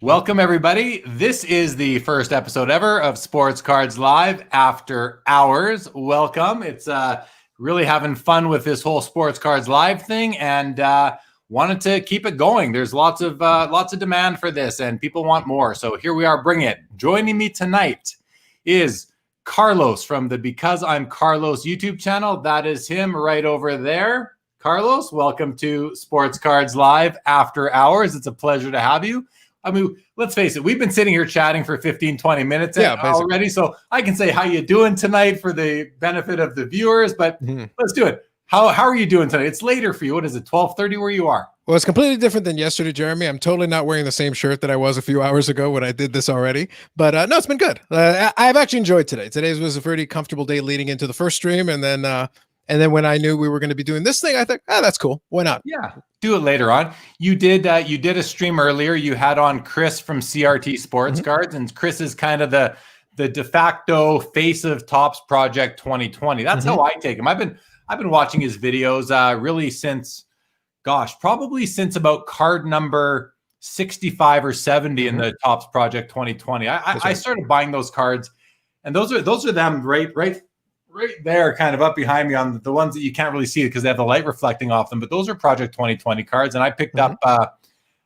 Welcome, everybody. This is the first episode ever of Sports Cards Live After Hours. Welcome. It's really having fun with this whole Sports Cards Live thing, and wanted to keep it going. There's lots of demand for this, and people want more. So here we are, bring it. Joining me tonight is Carlos from the Because I'm Carlos YouTube channel. That is him right over there. Carlos, welcome to Sports Cards Live After Hours. It's a pleasure to have you. I mean, let's face it, we've been sitting here chatting for 15, 20 minutes already, so I can say how you doing tonight for the benefit of the viewers, but let's do it. How are you doing tonight? It's later for you. What is it, 12:30 where you are? Well, it's completely different than yesterday, Jeremy. I'm totally not wearing the same shirt that I was a few hours ago when I did this already, but no, it's been good. I've actually enjoyed today. Today's was a pretty comfortable day leading into the first stream, and then when I knew we were going to be doing this thing, I thought, that's cool. Why not? Yeah, do it later on. You did a stream earlier. You had on Chris from CRT Sports Cards, and Chris is kind of the de facto face of Topps Project 2020. That's how I take him. I've been watching his videos really since, probably since about card number 65 or 70 in the Topps Project 2020. I started buying those cards, and those are them right there, kind of up behind me on the ones that you can't really see because they have the light reflecting off them. But those are Project 2020 cards, and I picked up a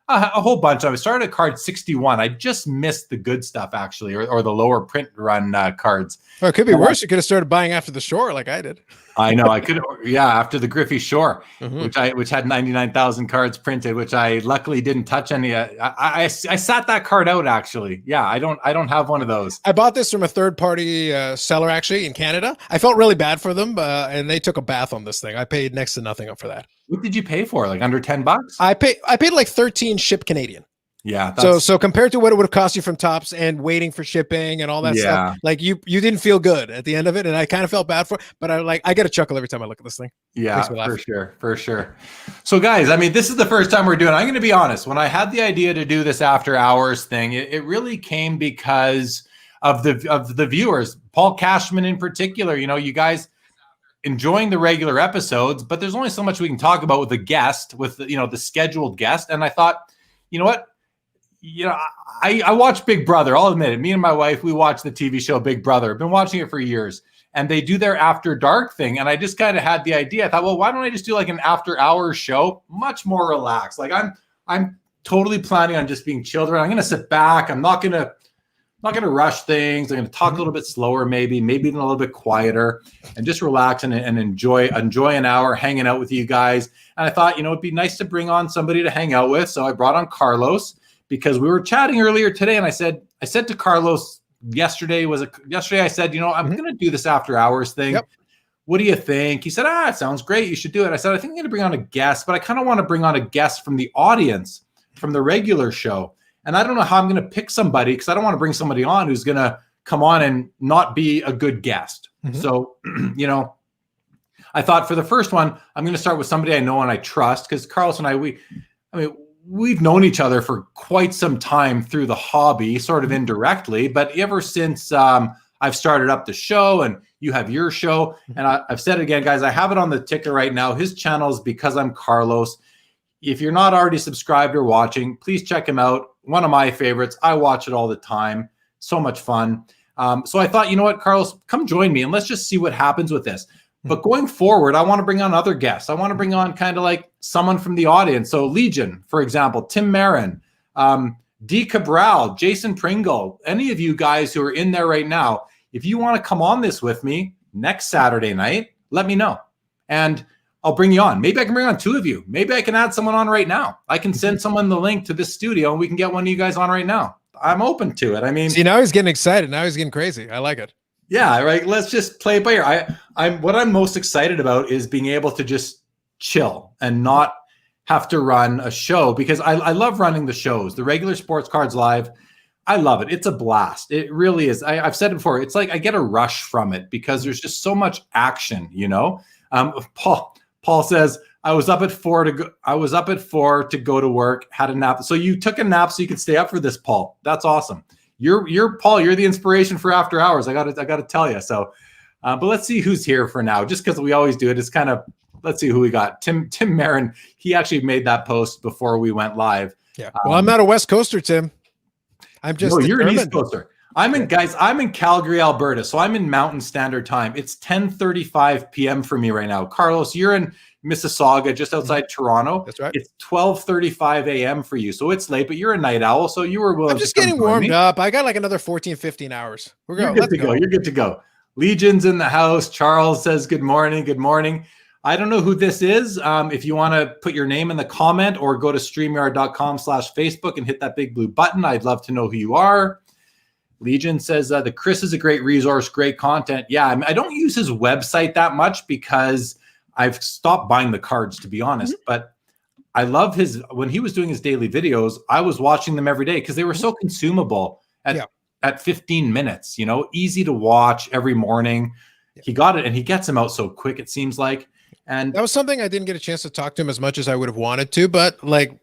whole bunch. I started at card 61. I just missed the good stuff, actually, or the lower print run cards. Well, it could be worse. You could have started buying after the shore like I did. I know I could. Yeah, after the Griffey Shore, which had 99,000 cards printed, which I luckily didn't touch any. I sat that card out, actually. Yeah, I don't have one of those. I bought this from a third party seller actually in Canada. I felt really bad for them, and they took a bath on this thing. I paid next to nothing up for that. What did you pay for? Like under $10? I paid like 13 ship Canadian. Yeah. So compared to what it would have cost you from Topps and waiting for shipping and all that stuff, like you didn't feel good at the end of it, and I kind of felt bad for it. But I get a chuckle every time I look at this thing. Yeah, for sure. So guys, I mean, this is the first time we're doing it. I'm going to be honest. When I had the idea to do this after hours thing, it really came because of the viewers, Paul Cashman in particular. You know, you guys enjoying the regular episodes, but there's only so much we can talk about with the guest, with the scheduled guest. And I thought, you know what? I watch Big Brother. I'll admit it. Me and my wife, we watch the TV show Big Brother. I've been watching it for years, and they do their after dark thing. And I just kind of had the idea. I thought, well, why don't I just do like an after hours show, much more relaxed? Like I'm totally planning on just being children. I'm going to sit back. I'm not going to rush things. I'm going to talk a little bit slower, maybe even a little bit quieter, and just relax and enjoy an hour hanging out with you guys. And I thought, it'd be nice to bring on somebody to hang out with. So I brought on Carlos, because we were chatting earlier today, and I said to Carlos yesterday, I said, I'm going to do this after hours thing. Yep. What do you think? He said, it sounds great. You should do it. I said, I think I'm going to bring on a guest, but I kind of want to bring on a guest from the audience, from the regular show. And I don't know how I'm going to pick somebody, because I don't want to bring somebody on who's going to come on and not be a good guest. So, I thought for the first one, I'm going to start with somebody I know and I trust, because Carlos and I, we've known each other for quite some time through the hobby, sort of indirectly, but ever since I've started up the show and you have your show, and I've said it again, guys, I have it on the ticker right now. His channel is Because I'm Carlos. If you're not already subscribed or watching, please check him out. One of my favorites. I watch it all the time. So much fun. So I thought, you know what, Carlos, come join me and let's just see what happens with this. But going forward, I want to bring on other guests. I want to bring on kind of like someone from the audience. So Legion, for example, Tim Marin, D. Cabral, Jason Pringle, any of you guys who are in there right now, if you want to come on this with me next Saturday night, let me know. And I'll bring you on. Maybe I can bring on two of you. Maybe I can add someone on right now. I can send someone the link to this studio and we can get one of you guys on right now. I'm open to it. I mean, see, now he's getting excited. Now he's getting crazy. I like it. Yeah, right. Let's just play it by ear. What I'm most excited about is being able to just chill and not have to run a show, because I love running the shows, the regular Sports Cards Live. I love it. It's a blast. It really is. I've said it before. It's like I get a rush from it because there's just so much action. Paul says, I was up at 4 to go to work, had a nap. So you took a nap so you could stay up for this, Paul. That's awesome. You're Paul. You're the inspiration for after hours. I got to tell you. So, but let's see who's here for now. Just because we always do it, it's kind of, let's see who we got. Tim Marin. He actually made that post before we went live. Yeah. Well, I'm not a West Coaster, Tim. I'm just No, you're an East determined. Coaster. I'm in Calgary, Alberta, so I'm in Mountain Standard Time. It's 10:35 p.m. for me right now. Carlos, you're in Mississauga, just outside Toronto. That's right. It's 12:35 a.m. for you, so it's late, but you're a night owl, so you were willing I'm just to come getting join warmed me. up. I got like another 14, 15 hours. We're going. You're good to go. You're good to go. Legion's in the house. Charles says good morning. Good morning. I don't know who this is. If you want to put your name in the comment or go to streamyard.com/Facebook and hit that big blue button, I'd love to know who you are. Legion says the Chris is a great resource, great content. Yeah, I don't use his website that much because I've stopped buying the cards, to be honest. But I love when he was doing his daily videos, I was watching them every day because they were so consumable at 15 minutes, easy to watch every morning. He got it and he gets them out so quick, it seems like. And that was something I didn't get a chance to talk to him as much as I would have wanted to, but like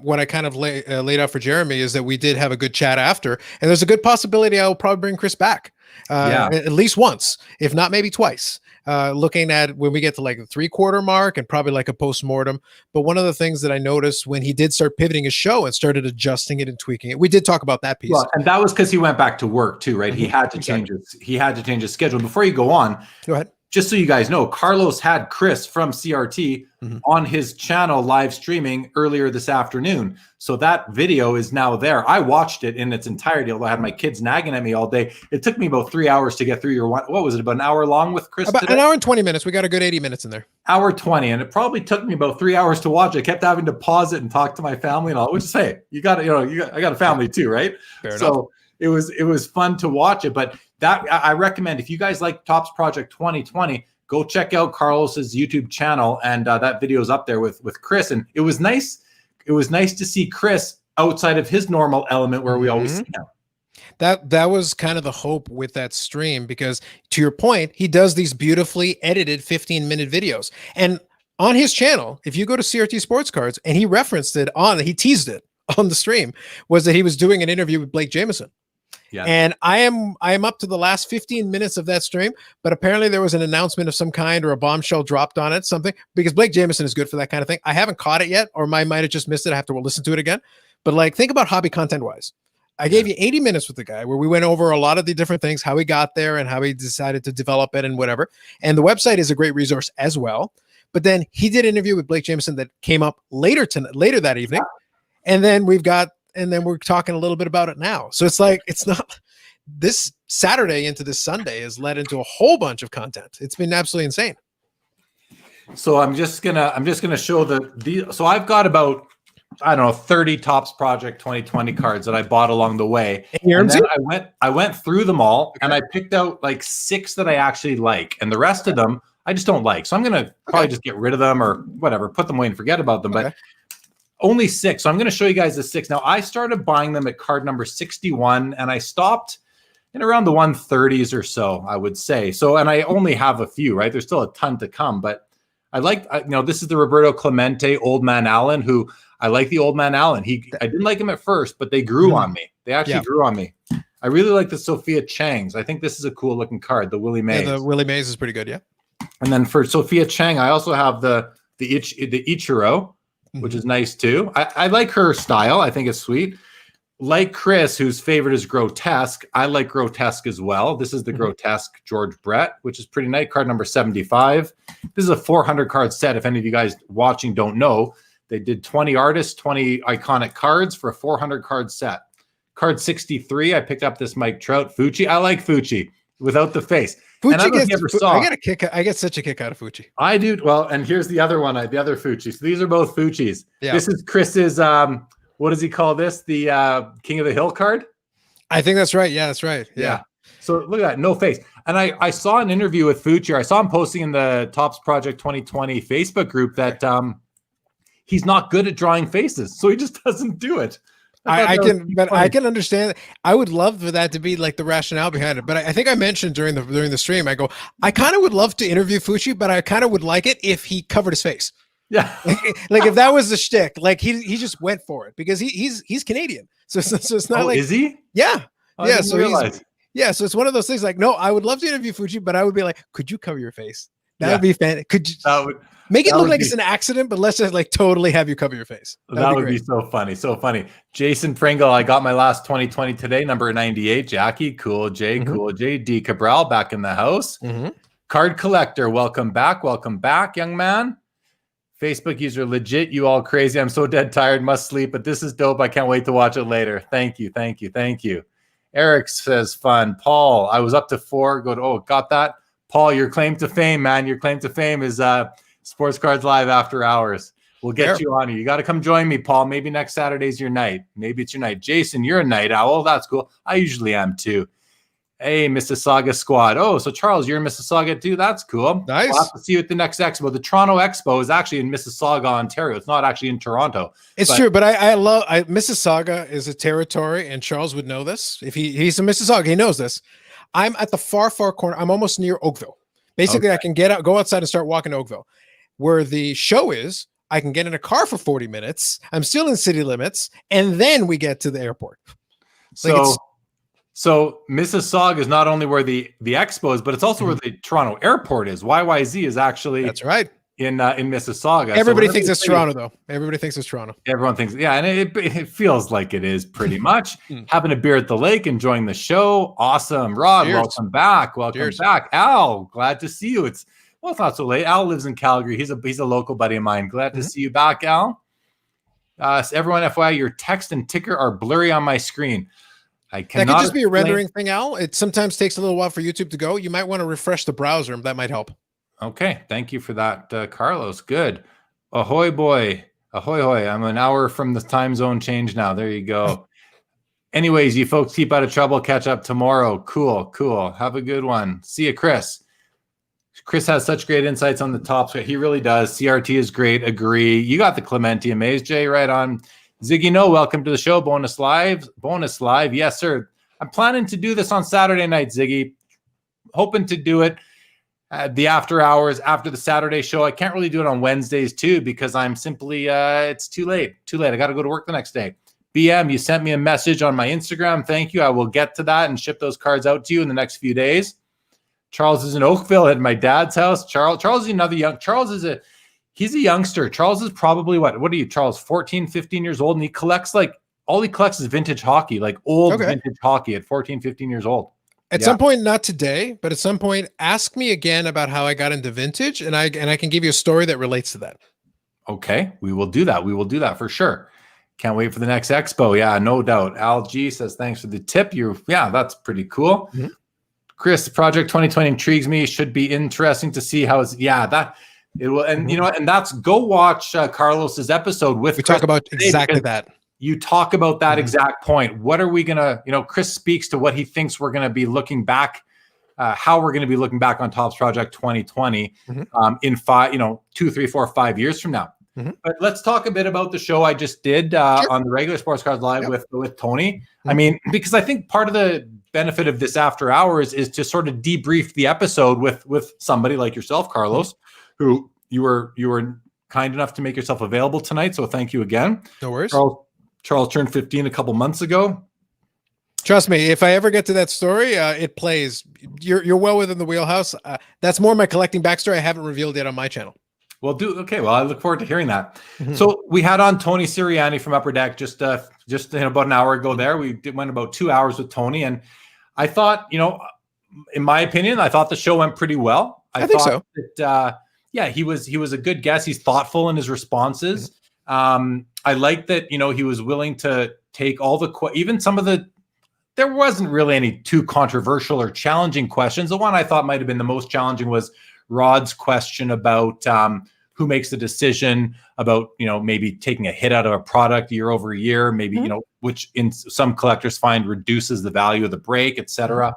what I kind of laid out for Jeremy is that we did have a good chat after, and there's a good possibility I will probably bring Chris back at least once, if not maybe twice, looking at when we get to like the 3/4 mark and probably like a post-mortem. But one of the things that I noticed when he did start pivoting his show and started adjusting it and tweaking it, we did talk about that piece. Well, and that was because he went back to work too, right? He had to change his schedule. Before you go on, go ahead. Just so you guys know, Carlos had Chris from CRT on his channel live streaming earlier this afternoon. So that video is now there. I watched it in its entirety, although I had my kids nagging at me all day. It took me about 3 hours to get through your what was it, about an hour long with Chris About today? an hour and 20 minutes. We got a good 80 minutes in there. Hour 20, and it probably took me about 3 hours to watch it. I kept having to pause it and talk to my family and all, which is, hey, I got a family too, right? Fair enough. So it was fun to watch it. But that I recommend, if you guys like Tops Project 2020, go check out Carlos's YouTube channel, and that video is up there with Chris. And it was nice. It was nice to see Chris outside of his normal element where we always see him. That was kind of the hope with that stream, because to your point, he does these beautifully edited 15-minute videos. And on his channel, if you go to CRT Sports Cards, and he referenced it he teased it on the stream, was that he was doing an interview with Blake Jameson. Yeah. And I am up to the last 15 minutes of that stream, but apparently there was an announcement of some kind or a bombshell dropped on it, something, because Blake Jameson is good for that kind of thing. I haven't caught it yet, or I might have just missed it. I have to listen to it again. But like, think about hobby content wise. I gave you 80 minutes with the guy where we went over a lot of the different things, how he got there and how he decided to develop it and whatever. And the website is a great resource as well. But then he did an interview with Blake Jameson that came up later that evening. And then we're talking a little bit about it now. So it's like, it's not this Saturday into this Sunday has led into a whole bunch of content. It's been absolutely insane. So I'm just gonna show so I've got about, I don't know, 30 Tops Project 2020 cards that I bought along the way. And then I went through them all, and I picked out like 6 that I actually like, and the rest of them I just don't like. So I'm gonna probably just get rid of them or whatever, put them away and forget about them. But only 6. So I'm going to show you guys the 6. Now, I started buying them at card number 61, and I stopped in around the 130s or so, I would say. So, and I only have a few, right? There's still a ton to come, but this is the Roberto Clemente Old Man Allen, who I like the Old Man Allen. I didn't like him at first, but they grew on me. They actually grew on me. I really like the Sophia Chang's. I think this is a cool looking card, the Willie Mays. Yeah, the Willie Mays is pretty good, yeah. And then for Sophia Chang, I also have the Ichiro, which is nice too. I like her style. I think it's sweet. Like Chris, whose favorite is Grotesque, I like Grotesque as well. This is the Grotesque George Brett, which is pretty nice. Card number 75. This is a 400 card set. If any of you guys watching don't know, they did 20 artists, 20 iconic cards for a 400 card set. Card 63, I picked up this Mike Trout Fucci. I like Fucci without the face. Fucci I get such a kick out of Fucci. I do. Well, and here's the other one, the other Fucci. So these are both Fuccis. Yeah. This is Chris's, what does he call this? The King of the Hill card? I think that's right. Yeah, that's right. Yeah. So look at that, no face. And I saw an interview with Fucci. I saw him posting in the Tops Project 2020 Facebook group that he's not good at drawing faces. So he just doesn't do it. I can understand. I would love for that to be like the rationale behind it. But I think I mentioned during the stream, I go, I kind of would love to interview Fucci, but I kind of would like it if he covered his face. Yeah. like if that was the shtick, like he just went for it because he's Canadian. So it's not like, is he? Yeah. Yeah. So realize. So it's one of those things like, no, I would love to interview Fucci, but I would be like, could you cover your face? That would be fantastic. Could you? Make it That look would like be- it's an accident, but let's just like totally have you cover your face. That would be great. so funny. So funny. Jason Pringle, I got my last 2020 today, number 98. Jackie, cool. Jay, cool. JD Cabral back in the house. Card collector, welcome back. Welcome back, young man. Facebook user, legit, you all crazy. I'm so dead tired, must sleep, but this is dope. I can't wait to watch it later. Thank you, thank you, thank you. Eric says, fun. Paul, I was up to 4. Got that? Paul, your claim to fame, man. Your claim to fame is Sports Cards Live after hours. We'll get you on here. You got to come join me, Paul. Maybe next Saturday's your night. Maybe it's your night. Jason, you're a night owl. That's cool. I usually am too. Hey, Mississauga squad. Oh, so Charles, you're in Mississauga too? That's cool. Nice. We'll have to see you at the next expo. The Toronto Expo is actually in Mississauga, Ontario. It's not actually in Toronto. It's true, but I love Mississauga is a territory, and Charles would know this. If he's in Mississauga, he knows this. I'm at the far corner. I'm almost near Oakville. Basically, I can go outside and start walking to Oakville. Where the show is, I can get in a car for 40 minutes. I'm still in city limits, and then we get to the airport. So Mississauga is not only where the expo is, but it's also where the Toronto airport is. YYZ is actually that's right in Mississauga. Everybody thinks it's Toronto, though. Everybody thinks it's Toronto. Everyone thinks, yeah, and it feels like it is pretty much. Having a beer at the lake, enjoying the show. Awesome, Rod. Cheers. Welcome back. Welcome back, Al. Glad to see you. It's not so late. Al lives in Calgary. He's a local buddy of mine. Glad to see you back, Al. So everyone, FYI, your text and ticker are blurry on my screen. I cannot. That could just be a rendering thing, Al. It sometimes takes a little while for YouTube to go. You might want to refresh the browser. That might help. Okay. Thank you for that, Carlos. Good. Ahoy, boy. Ahoy, hoy. I'm an hour from the time zone change now. There you go. Anyways, you folks keep out of trouble. Catch up tomorrow. Cool. Have a good one. See you, Chris. Chris has such great insights on the tops. He really does. CRT is great. Agree. You got the Clementi Amaze, Jay, right on. Ziggy No, welcome to the show. Bonus live. Yes, sir. I'm planning to do this on Saturday night, Ziggy. Hoping to do it the after hours after the Saturday show. I can't really do it on Wednesdays too because I'm simply it's too late. I got to go to work the next day. BM, you sent me a message on my Instagram. Thank you. I will get to that and ship those cards out to you in the next few days. Charles is in Oakville at my dad's house. Charles is another he's a youngster. Charles is probably what are you, Charles? 14, 15 years old. And he collects all he collects is vintage hockey, like old vintage hockey at 14, 15 years old. At some point, not today, but at some point, ask me again about how I got into vintage, and I can give you a story that relates to that. Okay, we will do that. We will do that for sure. Can't wait for the next expo. Yeah, no doubt. Al G says thanks for the tip. That's pretty cool. Mm-hmm. Chris, Project 2020 intrigues me. Should be interesting to see how it will. And you know what? And that's go watch Carlos's episode with. We talk about exactly that. You talk about that exact point. What are we gonna? Chris speaks to what he thinks we're gonna be looking back, how we're gonna be looking back on Topps Project 2020 in 2, 3, 4, 5 years from now. Mm-hmm. But let's talk a bit about the show I just did on the regular Sports Cards Live with Tony. Mm-hmm. I mean, because I think part of the benefit of this after hours is to sort of debrief the episode with somebody like yourself, Carlos, who you were kind enough to make yourself available tonight. So thank you again. No worries. Charles turned 15 a couple months ago. Trust me, if I ever get to that story, it plays. You're well within the wheelhouse. That's more my collecting backstory I haven't revealed yet on my channel. Well, I look forward to hearing that. Mm-hmm. So we had on Tony Sirianni from Upper Deck just about an hour ago there. We went about 2 hours with Tony, and I thought, in my opinion, I thought the show went pretty well. I think thought so. That, he was a good guest. He's thoughtful in his responses. Mm-hmm. I like that, he was willing to take all even some of there wasn't really any too controversial or challenging questions. The one I thought might have been the most challenging was Rod's question about who makes the decision about, maybe taking a hit out of a product year over year, maybe, which in some collectors find reduces the value of the break, etc.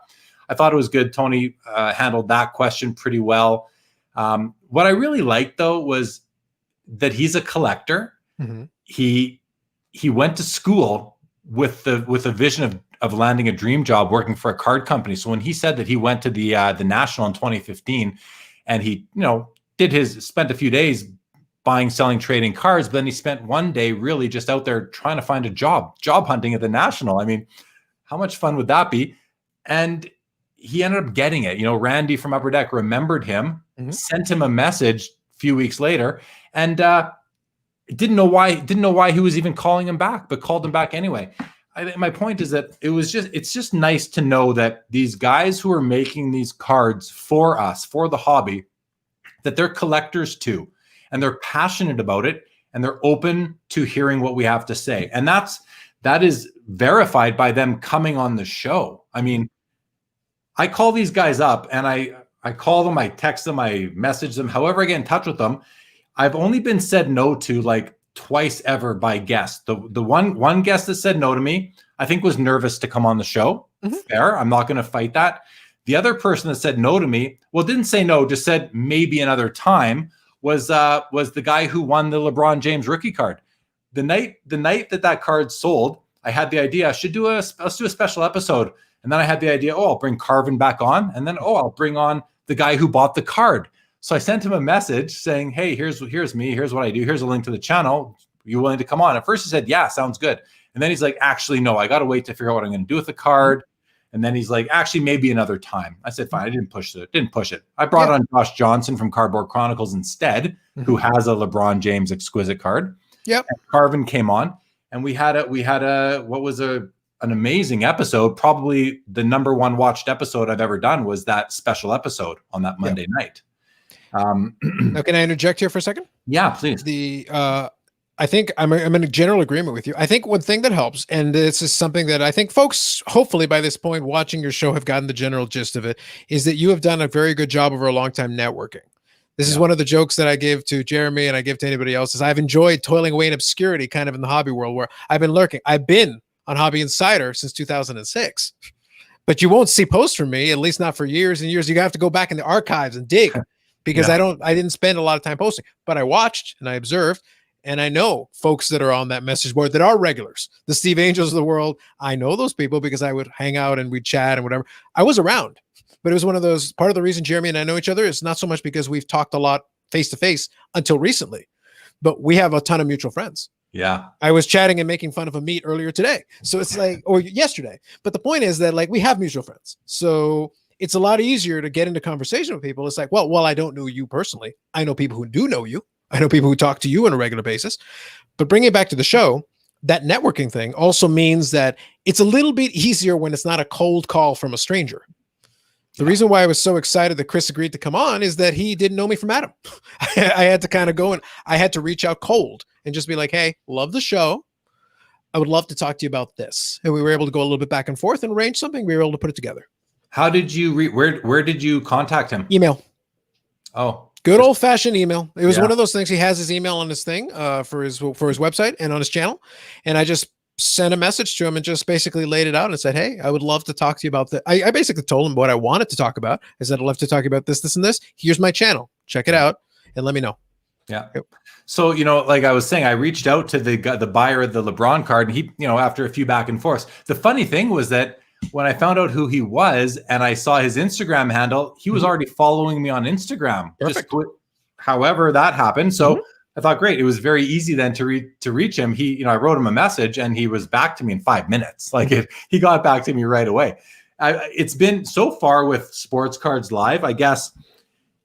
I thought it was good. Tony handled that question pretty well. What I really liked, though, was that he's a collector. Mm-hmm. He went to school with a vision of landing a dream job working for a card company. So when he said that he went to the National in 2015 and he, spent a few days buying, selling, trading cards, but then he spent one day really just out there trying to find a job hunting at the National. I mean, how much fun would that be? And he ended up getting it. Randy from Upper Deck remembered him, sent him a message few weeks later, and didn't know why he was even calling him back, but called him back anyway. My point is that it's just nice to know that these guys who are making these cards for us, for the hobby, that they're collectors too, and they're passionate about it, and they're open to hearing what we have to say. And that is verified by them coming on the show. I mean, I call these guys up, and I call them, I text them, I message them, however I get in touch with them. I've only been said no to like twice ever by guests. The one guest that said no to me, I think was nervous to come on the show. Fair. I'm not going to fight that. The other person that said no to me, well, didn't say no, just said maybe another time, was the guy who won the LeBron James rookie card. The night that card sold, I had the idea let's do a special episode. And then I had the idea, I'll bring Carvin back on, and then I'll bring on the guy who bought the card. So I sent him a message saying, hey, here's me. Here's what I do. Here's a link to the channel. You willing to come on? At first he said, yeah, sounds good. And then he's like, actually, no, I got to wait to figure out what I'm going to do with the card. And then he's like, actually, maybe another time. I said, fine. I didn't push it. I brought on Josh Johnson from Cardboard Chronicles instead, who has a LeBron James exquisite card. Yep. And Carvin came on, and we had an amazing episode. Probably the number one watched episode I've ever done was that special episode on that Monday night. Now, can I interject here for a second? Yeah, please. I think I'm in a general agreement with you. I think one thing that helps, and this is something that I think folks, hopefully by this point, watching your show have gotten the general gist of it, is that you have done a very good job over a long time networking. This is one of the jokes that I give to Jeremy and I give to anybody else, is I've enjoyed toiling away in obscurity kind of in the hobby world, where I've been lurking. I've been on Hobby Insider since 2006, but you won't see posts from me, at least not for years and years. You have to go back in the archives and dig. Because I didn't spend a lot of time posting, but I watched and I observed, and I know folks that are on that message board that are regulars, the Steve Angels of the world. I know those people because I would hang out and we'd chat and whatever. I was around, but it was one of those, part of the reason Jeremy and I know each other is not so much because we've talked a lot face to face until recently, but we have a ton of mutual friends. Yeah. I was chatting and making fun of a meet earlier today. So it's like, or yesterday, but the point is that like we have mutual friends. So it's a lot easier to get into conversation with people. It's like, well, I don't know you personally. I know people who do know you. I know people who talk to you on a regular basis. But bringing it back to the show, that networking thing also means that it's a little bit easier when it's not a cold call from a stranger. The reason why I was so excited that Chris agreed to come on is that he didn't know me from Adam. I had to kind of go and I had to reach out cold and just be like, hey, love the show. I would love to talk to you about this. And we were able to go a little bit back and forth and arrange something. We were able to put it together. How did you where did you contact him? Email. Oh, good old fashioned email. It was one of those things. He has his email on his thing for his website and on his channel. And I just sent a message to him and just basically laid it out and said, hey, I would love to talk to you about that. I basically told him what I wanted to talk about. I said, I'd love to talk about this, this, and this. Here's my channel. Check it out and let me know. Yeah. So, like I was saying, I reached out to the buyer of the LeBron card, and he, after a few back and forths, the funny thing was that when I found out who he was and I saw his Instagram handle, he was already following me on Instagram. Perfect. However that happened. So I thought, great. It was very easy then to reach him. He, I wrote him a message and he was back to me in 5 minutes. Like he got back to me right away. It's been so far with Sports Cards Live, I guess,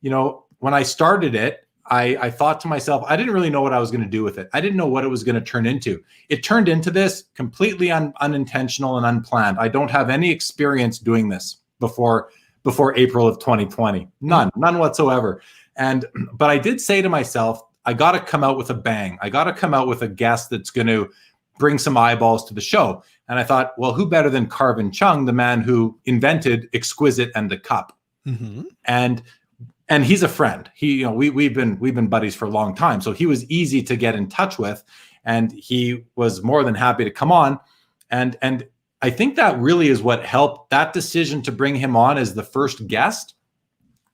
when I started it, I thought to myself, I didn't really know what I was going to do with it. I didn't know what it was going to turn into. It turned into this completely unintentional and unplanned. I don't have any experience doing this before April of 2020. None whatsoever. But I did say to myself, I got to come out with a bang. I got to come out with a guest that's going to bring some eyeballs to the show. And I thought, well, who better than Carvin Chung, the man who invented Exquisite and the Cup? And he's a friend. We've been buddies for a long time. So he was easy to get in touch with, and he was more than happy to come on. And I think that really is what helped. That decision to bring him on as the first guest,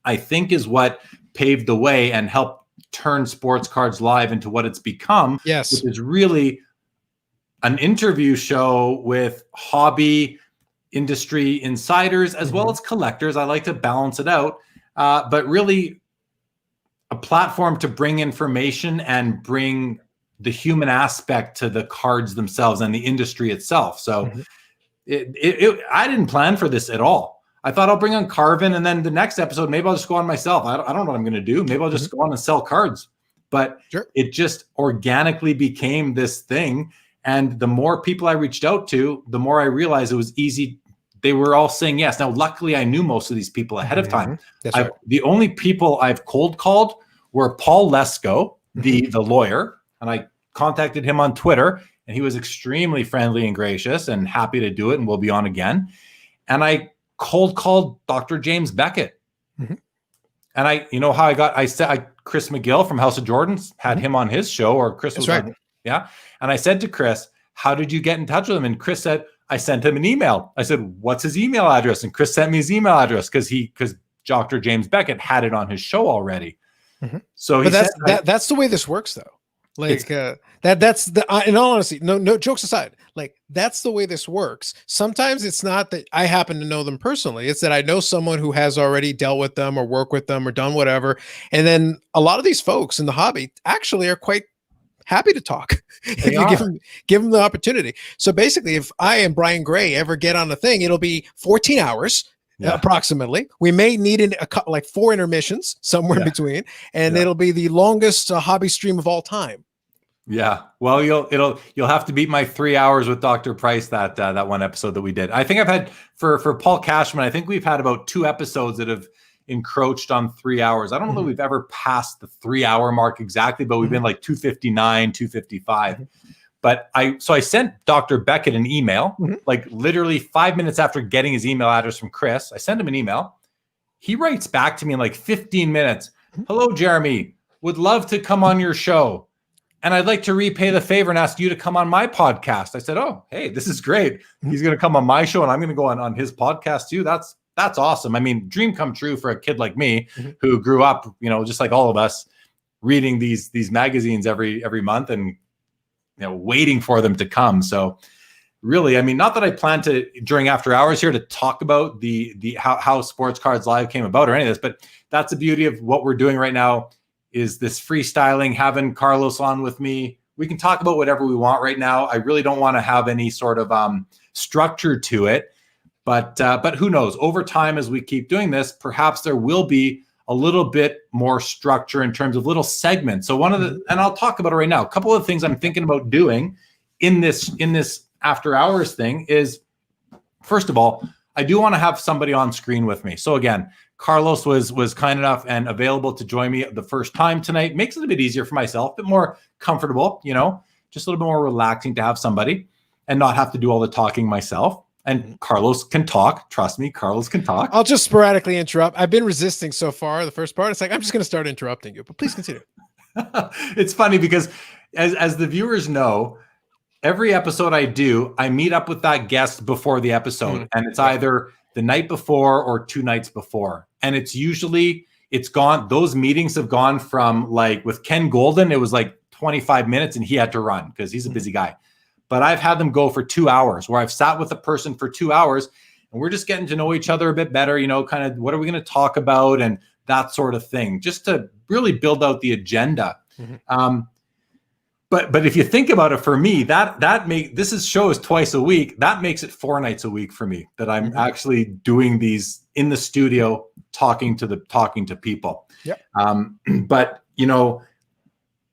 I think, is what paved the way and helped turn Sports Cards Live into what it's become. Yes. Which is really an interview show with hobby industry insiders as well as collectors. I like to balance it out. But really a platform to bring information and bring the human aspect to the cards themselves and the industry itself. So I didn't plan for this at all. I thought I'll bring on Carvin, and then the next episode, maybe I'll just go on myself. I don't know what I'm going to do. Maybe I'll just go on and sell cards. But it just organically became this thing. And the more people I reached out to, the more I realized it was easy. They were all saying yes. Now, luckily, I knew most of these people ahead of time. That's right. The only people I've cold called were Paul Lesko, the lawyer, and I contacted him on Twitter, and he was extremely friendly and gracious and happy to do it, and we'll be on again. And I cold called Dr. James Beckett. And you know how I said Chris McGill from House of Jordans had him on his show, or Chris was on, yeah. And I said to Chris, how did you get in touch with him? And Chris said, I sent him an email. I said, what's his email address? And Chris sent me his email address because Dr. James Beckett had it on his show already. So that's the way this works, though. Like that's the in all honesty, no jokes aside, like that's the way this works. Sometimes it's not that I happen to know them personally, it's that I know someone who has already dealt with them or worked with them or done whatever. And then a lot of these folks in the hobby actually are quite happy to talk if you give them the opportunity. So basically, if I and Brian Gray ever get on a thing, it'll be 14 hours. Approximately. We may need like 4 intermissions somewhere in between, and it'll be the longest hobby stream of all time. Yeah. Well, you'll have to beat my 3 hours with Dr. Price that one episode that we did. I think I've had for Paul Cashman, I think we've had about 2 episodes that have encroached on 3 hours. I don't know that we've ever passed the 3 hour mark exactly, but we've been like 259, 255. But I sent Dr. Beckett an email, like literally 5 minutes after getting his email address from Chris. I sent him an email. He writes back to me in like 15 minutes. Hello, Jeremy. Would love to come on your show. And I'd like to repay the favor and ask you to come on my podcast. I said, oh, hey, this is great. He's going to come on my show and I'm going to go on his podcast too. That's awesome. I mean, dream come true for a kid like me who grew up, just like all of us, reading these magazines every month and waiting for them to come. So really, I mean, not that I plan to during after hours here to talk about the how Sports Cards Live came about or any of this, but that's the beauty of what we're doing right now is this freestyling, having Carlos on with me. We can talk about whatever we want right now. I really don't want to have any sort of structure to it, but who knows? Over time, as we keep doing this, perhaps there will be a little bit more structure in terms of little segments. So and I'll talk about it right now. A couple of things I'm thinking about doing in this after hours thing is, first of all, I do want to have somebody on screen with me. So again, Carlos was kind enough and available to join me the first time tonight. Makes it a bit easier for myself, a bit more comfortable, just a little bit more relaxing to have somebody and not have to do all the talking myself. And Carlos can talk. Trust me, Carlos can talk. I'll just sporadically interrupt. I've been resisting so far. The first part, it's like, I'm just going to start interrupting you, but please continue. It's funny because as the viewers know, every episode I do, I meet up with that guest before the episode. And it's either the night before or 2 nights before. And it's gone. Those meetings have gone from, like with Ken Golden, it was like 25 minutes and he had to run because he's a busy guy. But I've had them go for 2 hours where I've sat with a person for 2 hours and we're just getting to know each other a bit better, kind of what are we going to talk about and that sort of thing, just to really build out the agenda. But if you think about it, for me, this show is twice a week. That makes it 4 nights a week for me that I'm actually doing these in the studio, talking to people. But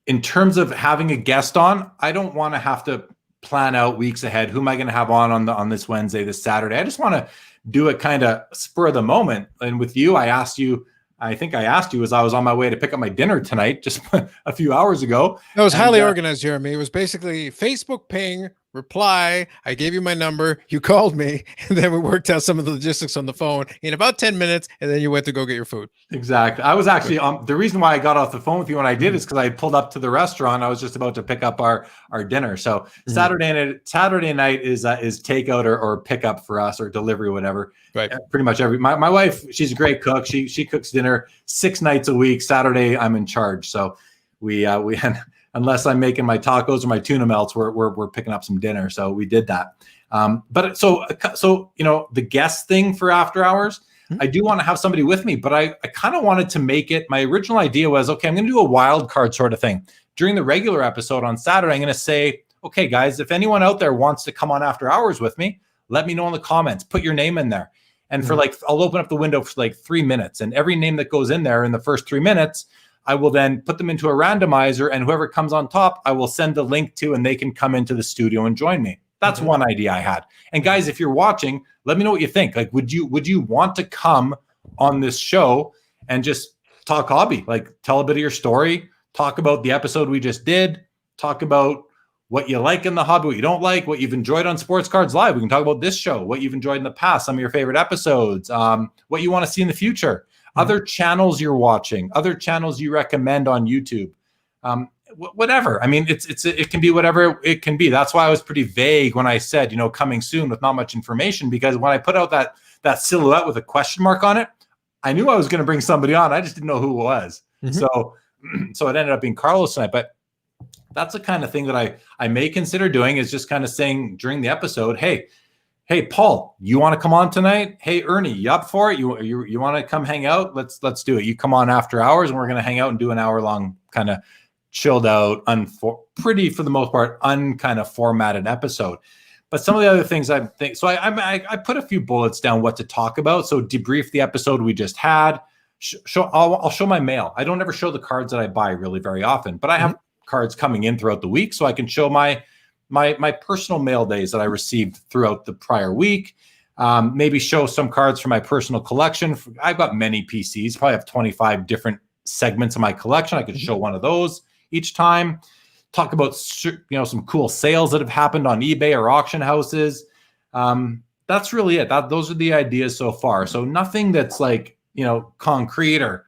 in terms of having a guest on, I don't want to have to plan out weeks ahead. Who am I going to have on this Wednesday, this Saturday? I just want to do it kind of spur of the moment. And with you, I think I asked you as I was on my way to pick up my dinner tonight, just a few hours ago. It was highly organized, Jeremy. It was basically Facebook ping, reply. I gave you my number. You called me, and then we worked out some of the logistics on the phone in about 10 minutes, and then you went to go get your food. Exactly. I was actually the reason why I got off the phone with you when I did is because I pulled up to the restaurant. I was just about to pick up our dinner. So Saturday night is takeout or pickup for us, or delivery, or whatever. Right. Pretty much my wife, she's a great cook. She cooks dinner 6 nights a week. Saturday I'm in charge. So we unless I'm making my tacos or my tuna melts, we're picking up some dinner. So we did that. But so the guest thing for after hours, I do want to have somebody with me, but I kind of wanted to make it, my original idea was, okay, I'm going to do a wild card sort of thing. During the regular episode on Saturday, I'm going to say, okay, guys, if anyone out there wants to come on after hours with me, let me know in the comments, put your name in there. And for like, I'll open up the window for like 3 minutes, and every name that goes in there in the first 3 minutes, I will then put them into a randomizer, and whoever comes on top, I will send the link to, and they can come into the studio and join me. That's one idea I had. And guys, if you're watching, let me know what you think. Like, would you want to come on this show and just talk hobby? Like, tell a bit of your story, talk about the episode we just did, talk about what you like in the hobby, what you don't like, what you've enjoyed on Sports Cards Live. We can talk about this show, what you've enjoyed in the past, some of your favorite episodes, what you want to see in the future, other channels you're watching, other channels you recommend on YouTube, whatever. I mean, it can be whatever it can be. That's why I was pretty vague when I said, coming soon with not much information, because when I put out that silhouette with a question mark on it, I knew I was going to bring somebody on. I just didn't know who it was. So it ended up being Carlos tonight, but that's the kind of thing that I may consider doing, is just kind of saying during the episode, hey, Paul, you want to come on tonight? Hey, Ernie, you up for it? You want to come hang out? Let's do it. You come on after hours, and we're going to hang out and do an hour long kind of chilled out, pretty for the most part, kind of formatted episode. But some of the other things I think, so I put a few bullets down what to talk about. So debrief the episode we just had. I'll show my mail. I don't ever show the cards that I buy really very often, but I have cards coming in throughout the week, so I can show my personal mail days that I received throughout the prior week. Maybe show some cards from my personal collection. I've got many PCs, probably have 25 different segments of my collection. I could show one of those each time. Talk about some cool sales that have happened on eBay or auction houses. That's really it. Those are the ideas so far. So nothing that's like concrete or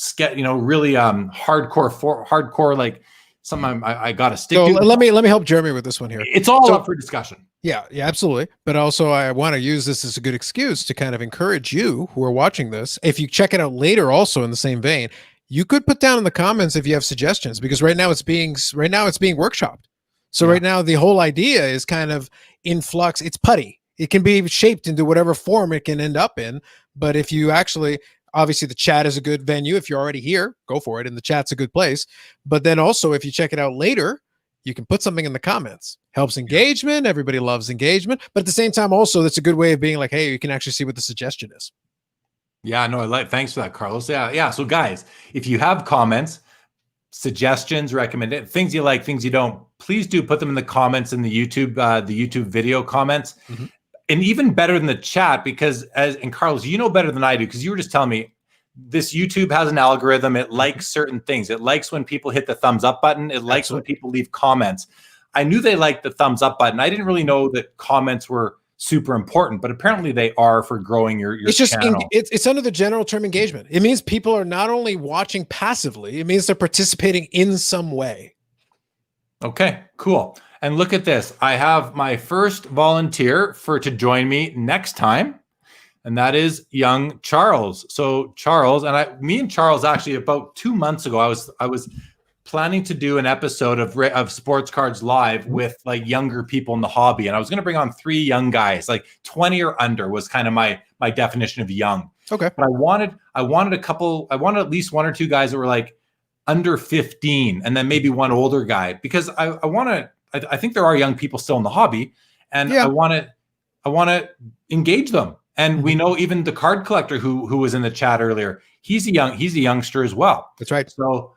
really hardcore like something I got to stick to. Let me help Jeremy with this one here. It's all up for discussion. Yeah, absolutely. But also I want to use this as a good excuse to kind of encourage you who are watching this. If you check it out later, also in the same vein, you could put down in the comments if you have suggestions, because right now it's being workshopped. So right now the whole idea is kind of in flux. It's putty. It can be shaped into whatever form it can end up in. But if you actually, obviously the chat is a good venue. If you're already here, go for it. And the chat's a good place. But then also, if you check it out later, you can put something in the comments. Helps engagement. Everybody loves engagement. But at the same time, also, that's a good way of being like, hey, you can actually see what the suggestion is. Yeah, no, thanks for that, Carlos. Yeah. So guys, if you have comments, suggestions, recommended things you like, things you don't, please do put them in the comments in the YouTube video comments. And even better than the chat, because and Carlos, you know better than I do, because you were just telling me this YouTube has an algorithm. It likes certain things. It likes when people hit the thumbs up button. It likes when people leave comments. I knew they liked the thumbs up button. I didn't really know that comments were super important, but apparently they are for growing your channel. It's under the general term engagement. It means people are not only watching passively, it means they're participating in some way. Okay, cool. And look at this. I have my first volunteer to join me next time, and that is young Charles. So Charles me and Charles actually about 2 months ago, I was planning to do an episode of Sports Cards Live with like younger people in the hobby, and I was going to bring on 3 young guys, like 20 or under was kind of my definition of young. Okay, but I wanted at least 1 or 2 guys that were like under 15, and then maybe one older guy, because I think there are young people still in the hobby, and I want to engage them. And we know even the card collector who was in the chat earlier, he's a youngster as well. That's right. So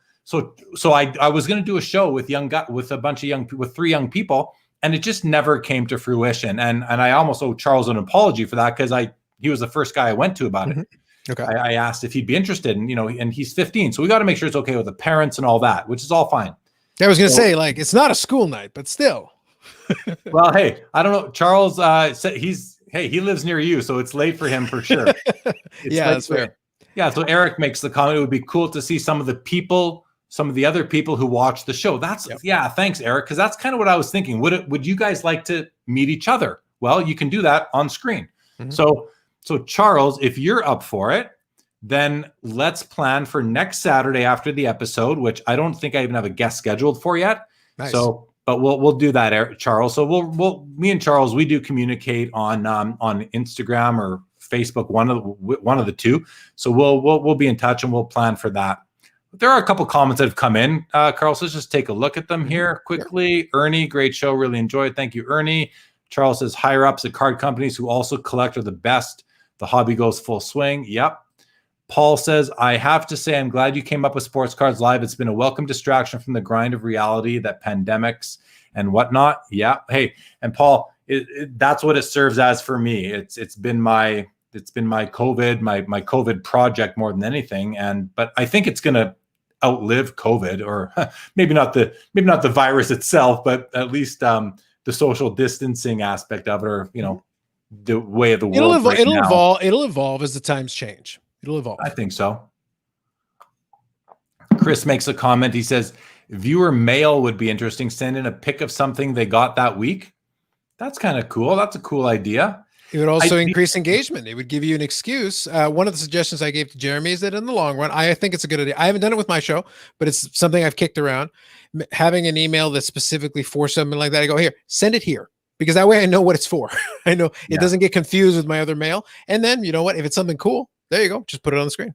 I was going to do a show with with 3 young people, and it just never came to fruition. And I almost owe Charles an apology for that, because he was the first guy I went to about it. Okay. I asked if he'd be interested, and he's 15, so we got to make sure it's okay with the parents and all that, which is all fine. I was going to say, like, it's not a school night, but still. Well, hey, I don't know. Charles said he lives near you, so it's late for him for sure. Yeah, that's fair. Yeah, so Eric makes the comment, it would be cool to see some of the other people who watch the show. Thanks, Eric, because that's kind of what I was thinking. Would you guys like to meet each other? Well, you can do that on screen. So Charles, if you're up for it, then let's plan for next Saturday after the episode, which I don't think I even have a guest scheduled for yet. Nice. So, but we'll do that, Charles. So me and Charles, we do communicate on Instagram or Facebook, one of the two. So we'll be in touch, and we'll plan for that. There are a couple comments that have come in, Carl. So let's just take a look at them here quickly. Sure. Ernie, great show, really enjoyed. Thank you, Ernie. Charles says higher ups at card companies who also collect are the best The hobby goes full swing. Yep. Paul says, I have to say, I'm glad you came up with Sports Cards Live. It's been a welcome distraction from the grind of reality that pandemics and whatnot. Yeah. Hey, and Paul, that's what it serves as for me. It's been my COVID, my COVID project more than anything. But I think it's going to outlive COVID, or maybe not the virus itself, but at least the social distancing aspect of it, or, the way of the world. It'll evolve as the times change. It'll evolve. I think so. Chris makes a comment. He says, viewer mail would be interesting. Send in a pic of something they got that week. That's kind of cool. That's a cool idea. It would also increase engagement. It would give you an excuse. One of the suggestions I gave to Jeremy is that in the long run, I think it's a good idea. I haven't done it with my show, but it's something I've kicked around. Having an email that's specifically for something like that, I go, here, send it here. Because that way I know what it's for. I know it doesn't get confused with my other mail. And then, you know what? If it's something cool, there you go. Just put it on the screen.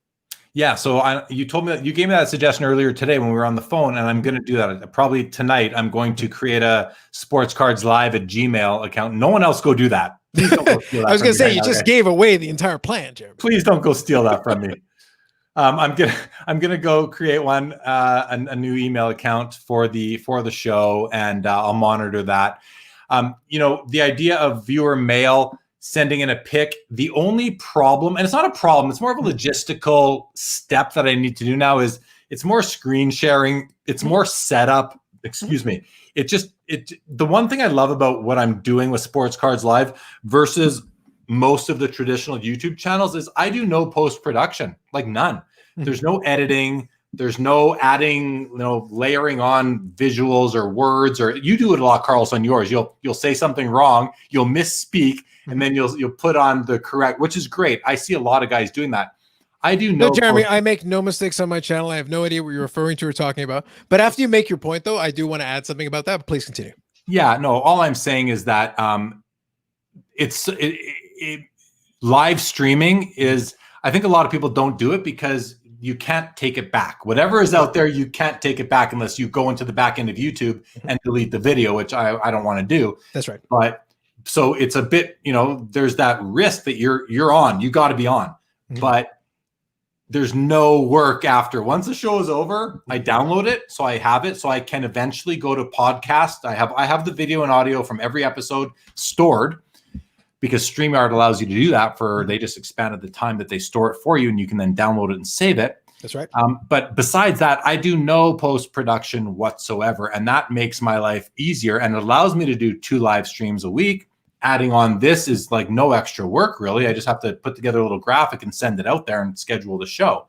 Yeah. So you told me that you gave me that suggestion earlier today when we were on the phone, and I'm going to do that. Probably tonight, I'm going to create a Sports Cards Live at Gmail account. No one else go do that. Please don't go steal that. I was going to say, you just gave away the entire plan, Jeremy. Please don't go steal that from me. I'm gonna go create a new email account for the show, and I'll monitor that. The idea of viewer mail, sending in a pic, the only problem, and it's not a problem, it's more of a logistical step that I need to do now, is it's more screen sharing, it's more setup. Excuse me. The one thing I love about what I'm doing with Sports Cards Live versus most of the traditional YouTube channels is I do no post-production, like none. There's no editing. There's no adding, layering on visuals or words, or you do it a lot, Carlos, on yours. You'll say something wrong, you'll misspeak, and then you'll put on the correct, which is great. I see a lot of guys doing that. I do know. No, Jeremy, I make no mistakes on my channel. I have no idea what you're referring to or talking about. But after you make your point, though, I do want to add something about that. But please continue. Yeah, no, all I'm saying is that live streaming is, I think a lot of people don't do it because you can't take it back. Whatever is out there, you can't take it back unless you go into the back end of YouTube and delete the video, which I don't want to do. That's right. But so it's a bit, there's that risk that you're on. You got to be on. But there's no work after. Once the show is over, I download it, so I have it, so I can eventually go to podcast. I have the video and audio from every episode stored, because StreamYard allows you to do that. They just expanded the time that they store it for you, and you can then download it and save it. That's right. But besides that, I do no post-production whatsoever, and that makes my life easier, and it allows me to do 2 live streams a week. Adding on this is like no extra work, really. I just have to put together a little graphic and send it out there and schedule the show.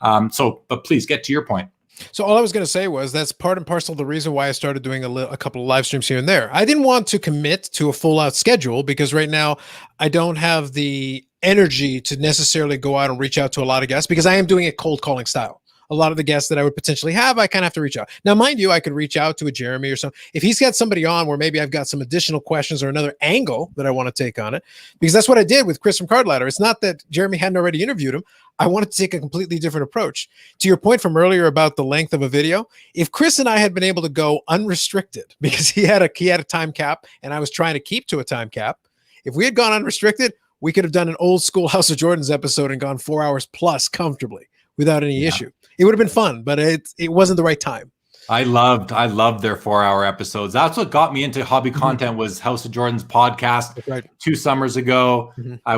But please get to your point. So all I was going to say was that's part and parcel of the reason why I started doing a couple of live streams here and there. I didn't want to commit to a full out schedule because right now I don't have the energy to necessarily go out and reach out to a lot of guests, because I am doing it cold calling style. A lot of the guests that I would potentially have, I kind of have to reach out. Now, mind you, I could reach out to a Jeremy or something. If he's got somebody on where maybe I've got some additional questions or another angle that I want to take on it, because that's what I did with Chris from Card Ladder. It's not that Jeremy hadn't already interviewed him. I wanted to take a completely different approach. To your point from earlier about the length of a video, if Chris and I had been able to go unrestricted, because he had a time cap and I was trying to keep to a time cap, if we had gone unrestricted, we could have done an old school House of Jordans episode and gone 4 hours plus comfortably without any issue. It would have been fun, but it wasn't the right time. I loved their 4-hour episodes. That's what got me into hobby content, was House of Jordan's podcast. That's right. 2 summers ago. I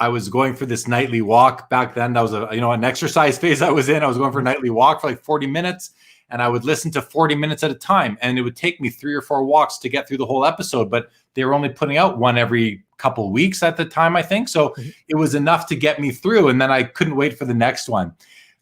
was going for this nightly walk back then. That was an exercise phase I was in. I was going for a nightly walk for like 40 minutes, and I would listen to 40 minutes at a time, and it would take me 3 or 4 walks to get through the whole episode, but they were only putting out one every couple weeks at the time, I think. So it was enough to get me through, and then I couldn't wait for the next one.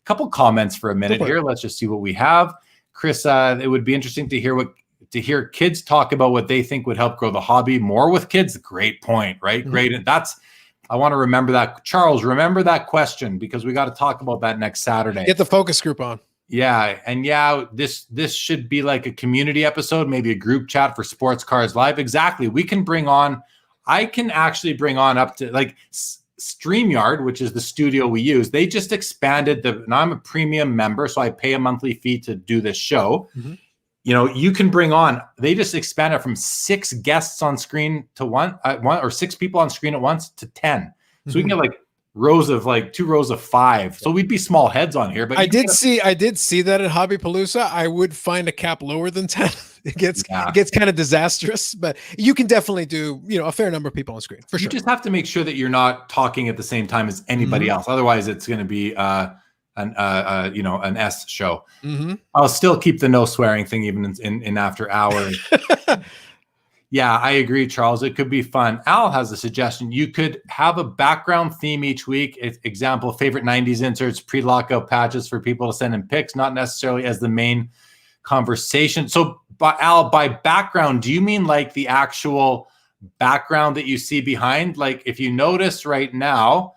Couple comments for a minute here. Let's just see what we have. Chris, it would be interesting to hear kids talk about what they think would help grow the hobby more with kids. Great point, right? Great. I want to remember that. Charles, remember that question, because we got to talk about that next Saturday. Get the focus group on. Yeah. And this should be like a community episode, maybe a group chat for Sports Cards Live. Exactly. I can actually bring on up to like StreamYard, which is the studio we use. They just expanded and I'm a premium member, so I pay a monthly fee to do this show. You can bring on, they just expanded from 6 guests on screen to one, or 6 people on screen at once to 10. So we can get like rows of like 2 rows of 5. So we'd be small heads on here. But I did see that at Hobbypalooza. I would find a cap lower than 10. It gets kind of disastrous, but you can definitely do, a fair number of people on screen for sure. You just have to make sure that you're not talking at the same time as anybody else. Otherwise, it's going to be an S show. I'll still keep the no swearing thing even in after hours. Yeah, I agree, Charles. It could be fun. Al has a suggestion. You could have a background theme each week. Example, favorite 90s inserts, pre-lockout patches for people to send in pics, not necessarily as the main conversation. So, Al, by background, do you mean like the actual background that you see behind? Like if you notice right now,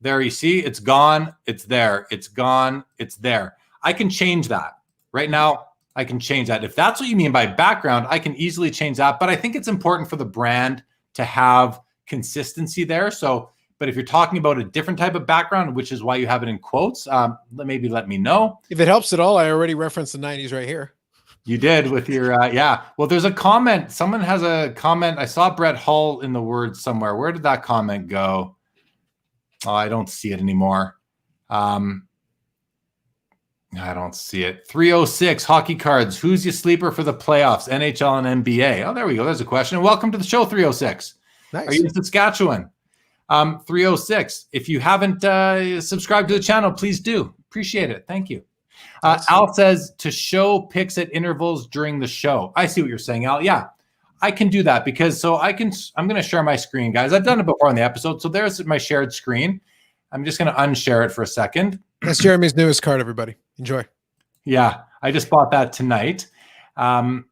there you see, it's gone, it's there, it's gone, it's there. I can change that. Right now, I can change that. If that's what you mean by background, I can easily change that. But I think it's important for the brand to have consistency there. So, but if you're talking about a different type of background, which is why you have it in quotes, maybe let me know. If it helps at all, I already referenced the 90s right here. You did with your, yeah. Well, there's a comment. Someone has a comment. I saw Brett Hull in the words somewhere. Where did that comment go? Oh, I don't see it anymore. I don't see it. 306 hockey cards. Who's your sleeper for the playoffs? NHL and NBA. Oh, there we go. There's a question. And welcome to the show, 306. Nice. Are you in Saskatchewan? 306. If you haven't subscribed to the channel, please do. Appreciate it. Thank you. Al says to show pics at intervals during the show. I see what you're saying, Al. Yeah, I can do that because I'm going to share my screen, guys. I've done it before on the episode. So there's my shared screen. I'm just going to unshare it for a second. That's Jeremy's newest card, everybody. Enjoy. Yeah, I just bought that tonight. 1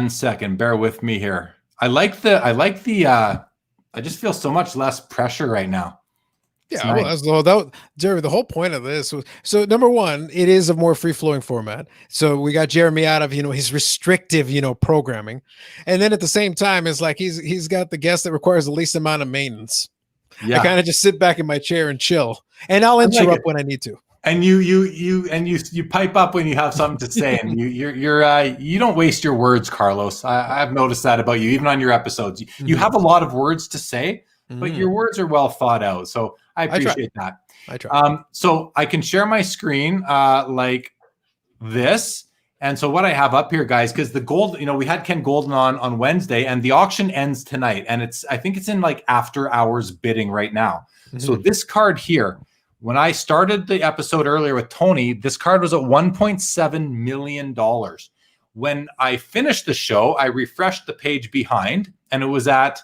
second, bear with me here. I just feel so much less pressure right now. Yeah, well, Jeremy, the whole point of this was, so number one, it is a more free-flowing format. So we got Jeremy out of, his restrictive, programming. And then at the same time, it's like he's got the guest that requires the least amount of maintenance. Yeah. I kind of just sit back in my chair and chill. And I'll interrupt when I need to. And you pipe up when you have something to say, and you don't waste your words, Carlos. I've noticed that about you, even on your episodes. You have a lot of words to say, but your words are well thought out. So I appreciate that. I try. So I can share my screen like this. And so what I have up here, guys, because the gold, we had Ken Golden on Wednesday, and the auction ends tonight, and I think it's in like after hours bidding right now. So this card here. When I started the episode earlier with Tony, this card was at $1.7 million. When I finished the show, I refreshed the page behind, and it was at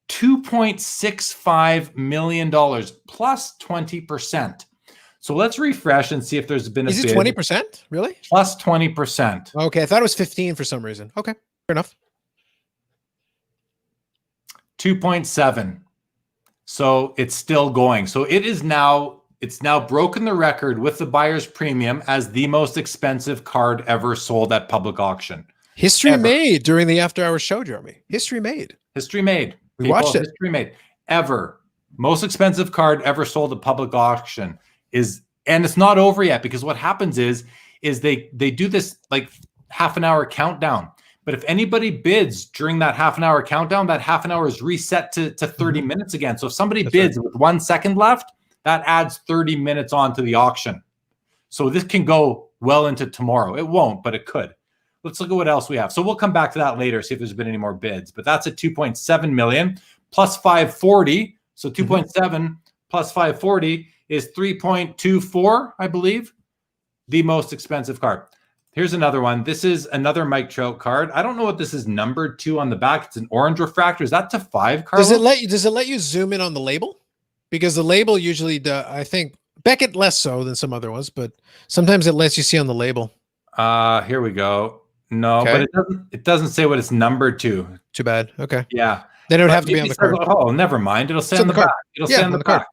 $2.65 million plus 20%. So let's refresh and see if there's been a bid. Is it 20%? Really? Plus 20%. Okay, I thought it was 15 for some reason. Okay, fair enough. 2.7. So it's still going. So it's now broken the record with the buyer's premium as the most expensive card ever sold at public auction. History made during the after hours show, Jeremy. History made. History made. We watched it. History made. Ever. Most expensive card ever sold at public auction and it's not over yet, because what happens is they do this like half an hour countdown. But if anybody bids during that half an hour countdown, that half an hour is reset to 30 minutes again. So if somebody bids with 1 second left, that adds 30 minutes onto the auction. So this can go well into tomorrow. It won't, but it could. Let's look at what else we have. So we'll come back to that later, see if there's been any more bids. But that's at 2.7 million plus 540. So 2.7 plus 540 is 3.24, I believe. The most expensive card. Here's another one. This is another Mike Trout card. I don't know what this is numbered to on the back. It's an orange refractor. Is that to 5, Carlos? Does it let you zoom in on the label? Because the label usually, I think, Beckett less so than some other ones, but sometimes it lets you see on the label. Here we go. No, okay. But it doesn't say what it's numbered to. Too bad. Okay. Yeah. Then it would have to be on the card. Oh, never mind. It'll say on the back. It'll say on the back.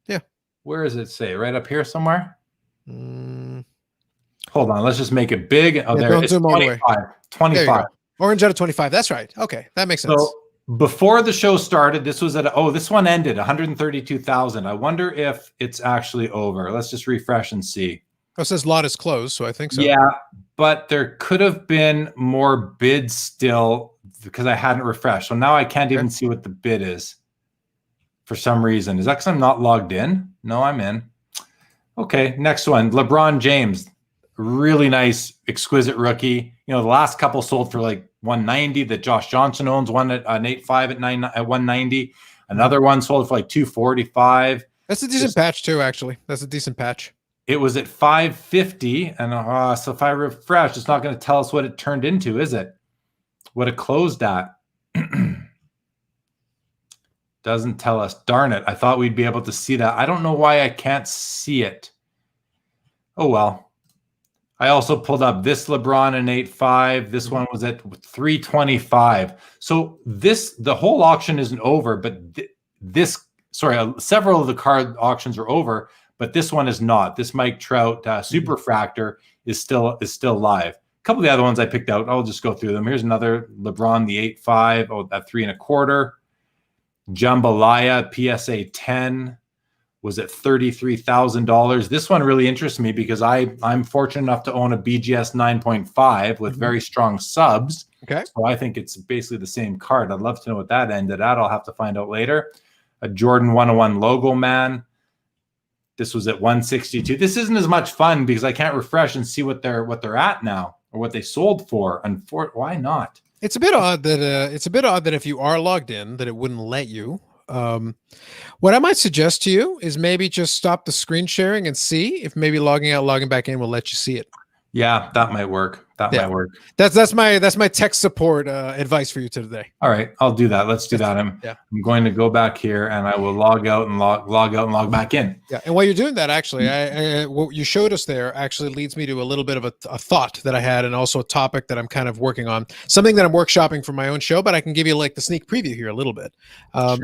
Yeah. Where does it say? Right up here somewhere? Hold on. Let's just make it big. Oh, there it is. 25. 25. Orange out of 25. That's right. Okay. That makes sense. So before the show started, this was at, this one ended 132,000. I wonder if it's actually over. Let's just refresh and see. Oh, it says lot is closed, so I think so. Yeah, but there could have been more bids still because I hadn't refreshed. So now I can't even see what the bid is. for some reason. Is that because I'm not logged in? No, I'm in. Okay, next one. LeBron James. Really nice, exquisite rookie. You know, the last couple sold for like 190 that Josh Johnson owns, one at an 8.5 at 190. Another one sold for like 245. That's a decent patch too, actually. That's a decent patch. It was at 550. And so if I refresh, it's not going to tell us what it turned into, is it? What it closed at. Doesn't tell us. Darn it. I thought we'd be able to see that. I don't know why I can't see it. Oh, well. I also pulled up this LeBron in 8.5. This one was at 325. So the whole auction isn't over, but several of the card auctions are over, but this one is not. This Mike Trout Superfractor is still live. A couple of the other ones I picked out, I'll just go through them. Here's another LeBron, the 8.5, at 3.25. Jambalaya PSA 10 was at $33,000. This one really interests me because I'm fortunate enough to own a BGS 9.5 with very strong subs. Okay. So I think it's basically the same card. I'd love to know what that ended at. I'll have to find out later. A Jordan 101 Logo Man. This was at 162. This isn't as much fun because I can't refresh and see what they're at now or what they sold for. And why not? It's a bit odd that if you are logged in, that it wouldn't let you. What I might suggest to you is maybe just stop the screen sharing and see if maybe logging out, logging back in will let you see it. Yeah, that might work. Might work. That's my tech support advice for you today. All right, I'll do that. Let's do that. I'm going to go back here and I will log out and log back in. Yeah, and while you're doing that, actually, what you showed us there actually leads me to a little bit of a thought that I had, and also a topic that I'm kind of working on, something that I'm workshopping for my own show. But I can give you like the sneak preview here a little bit. Sure.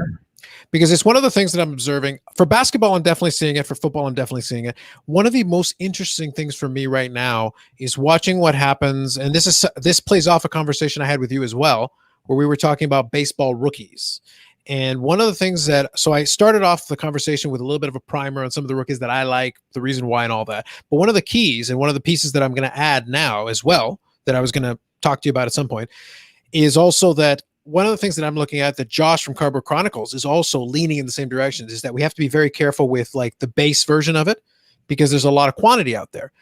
Because it's one of the things that I'm observing. For basketball, I'm definitely seeing it. For football, I'm definitely seeing it. One of the most interesting things for me right now is watching what happens, and this plays off a conversation I had with you as well, where we were talking about baseball rookies. And one of the things so I started off the conversation with a little bit of a primer on some of the rookies that I like, the reason why and all that. But one of the keys and one of the pieces that I'm going to add now as well, that I was going to talk to you about at some point, is also that one of the things that I'm looking at that Josh from Cardboard Chronicles is also leaning in the same direction is that we have to be very careful with like the base version of it because there's a lot of quantity out there.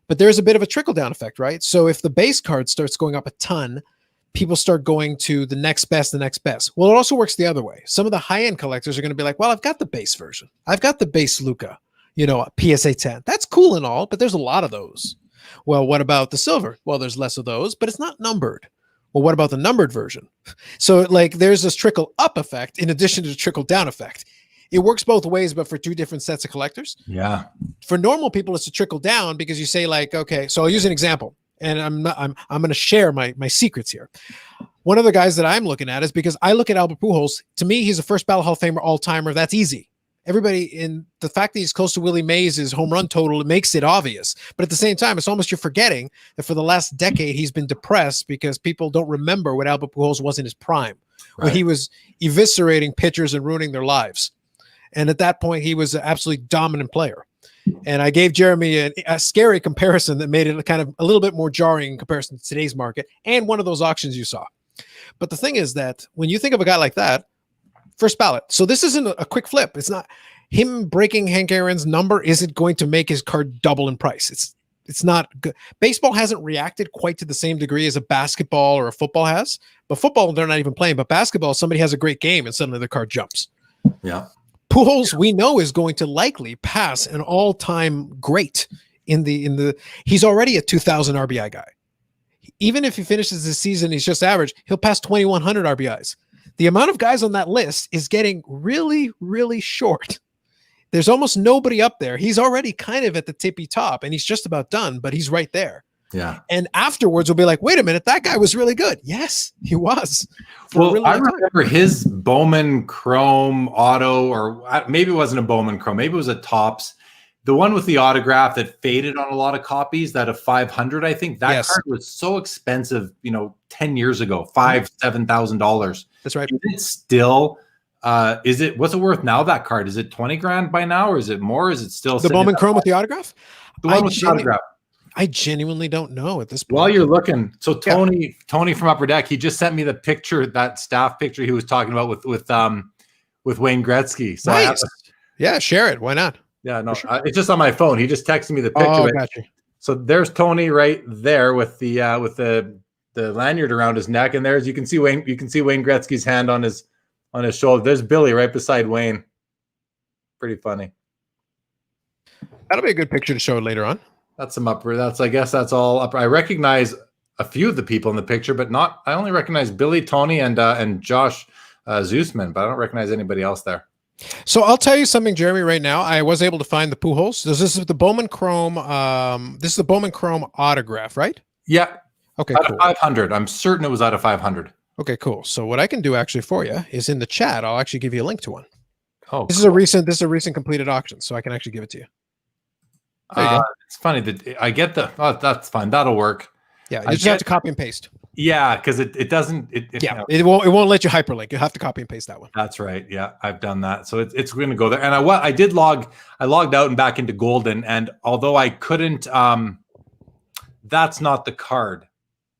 But there's a bit of a trickle-down effect, right? So if the base card starts going up a ton, people start going to the next best. Well, it also works the other way. Some of the high-end collectors are going to be like, well, I've got the base version. I've got the base Luka, a PSA 10. That's cool and all, but there's a lot of those. Well, what about the silver? Well, there's less of those, but it's not numbered. Well, what about the numbered version? So like there's this trickle up effect in addition to the trickle down effect. It works both ways, but for two different sets of collectors. Yeah. For normal people, it's a trickle down because you say like, okay, so I'll use an example and I'm going to share my secrets here. One of the guys that I'm looking at is because I look at Albert Pujols. To me, he's a first ballot Hall of Famer all timer. That's easy. Everybody in the fact that he's close to Willie Mays' home run total, it makes it obvious. But at the same time, it's almost you're forgetting that for the last decade, he's been depressed because people don't remember what Albert Pujols was in his prime, where he was eviscerating pitchers and ruining their lives. And at that point, he was an absolutely dominant player. And I gave Jeremy a scary comparison that made it kind of a little bit more jarring in comparison to today's market and one of those auctions you saw. But the thing is that when you think of a guy like that, first ballot. So this isn't a quick flip. It's not him breaking Hank Aaron's number isn't going to make his card double in price. It's not good. Baseball hasn't reacted quite to the same degree as a basketball or a football has. But football, they're not even playing. But basketball, somebody has a great game and suddenly the card jumps. Yeah. Pujols, we know, is going to likely pass an all-time great in the. He's already a 2,000 RBI guy. Even if he finishes the season, he's just average. He'll pass 2,100 RBIs. The amount of guys on that list is getting really, really short. There's almost nobody up there. He's already kind of at the tippy top and he's just about done, but he's right there. Yeah. And afterwards we'll be like, wait a minute, that guy was really good. Yes, he was. Well, I remember his Bowman Chrome auto, or maybe it wasn't a Bowman Chrome. Maybe it was a Topps. The one with the autograph that faded on a lot of copies, that of 500, I think that card was so expensive, 10 years ago, $7,000. That's right. Is it still, what's it worth now, that card? Is it 20 grand by now, or is it more? Is it still the Bowman Chrome with the autograph? The one with the autograph. I genuinely don't know at this point. While you're looking, so Tony from Upper Deck, he just sent me the picture, that staff picture he was talking about with with Wayne Gretzky. So nice. Yeah, share it. Why not? yeah, no, sure. it's just on my phone. He just texted me the picture. Oh, gotcha. So there's Tony right there with the lanyard around his neck, and there's you can see Wayne Gretzky's hand on his shoulder. There's Billy right beside Wayne. Pretty funny. That'll be a good picture to show later on. That's some upper. I guess that's all upper. I recognize a few of the people in the picture, but not. I only recognize Billy, Tony, and Josh Zeusman, but I don't recognize anybody else there. So I'll tell you something, Jeremy. Right now, I was able to find the Pujols. This is the Bowman Chrome. This is the Bowman Chrome autograph, right? Yeah. Okay. Out cool. of 500. I'm certain it was out of 500. Okay, cool. So what I can do actually for you is in the chat, I'll actually give you a link to one. Oh, this is a recent completed auction, so I can actually give it to you. There you go. It's funny that I get the. Oh, that's fine. That'll work. Yeah, you just have to copy and paste. Yeah, because it doesn't. It won't let you hyperlink. You have to copy and paste that one. That's right. Yeah, I've done that. So it's going to go there. And I logged out and back into Golden, and although I couldn't, that's not the card,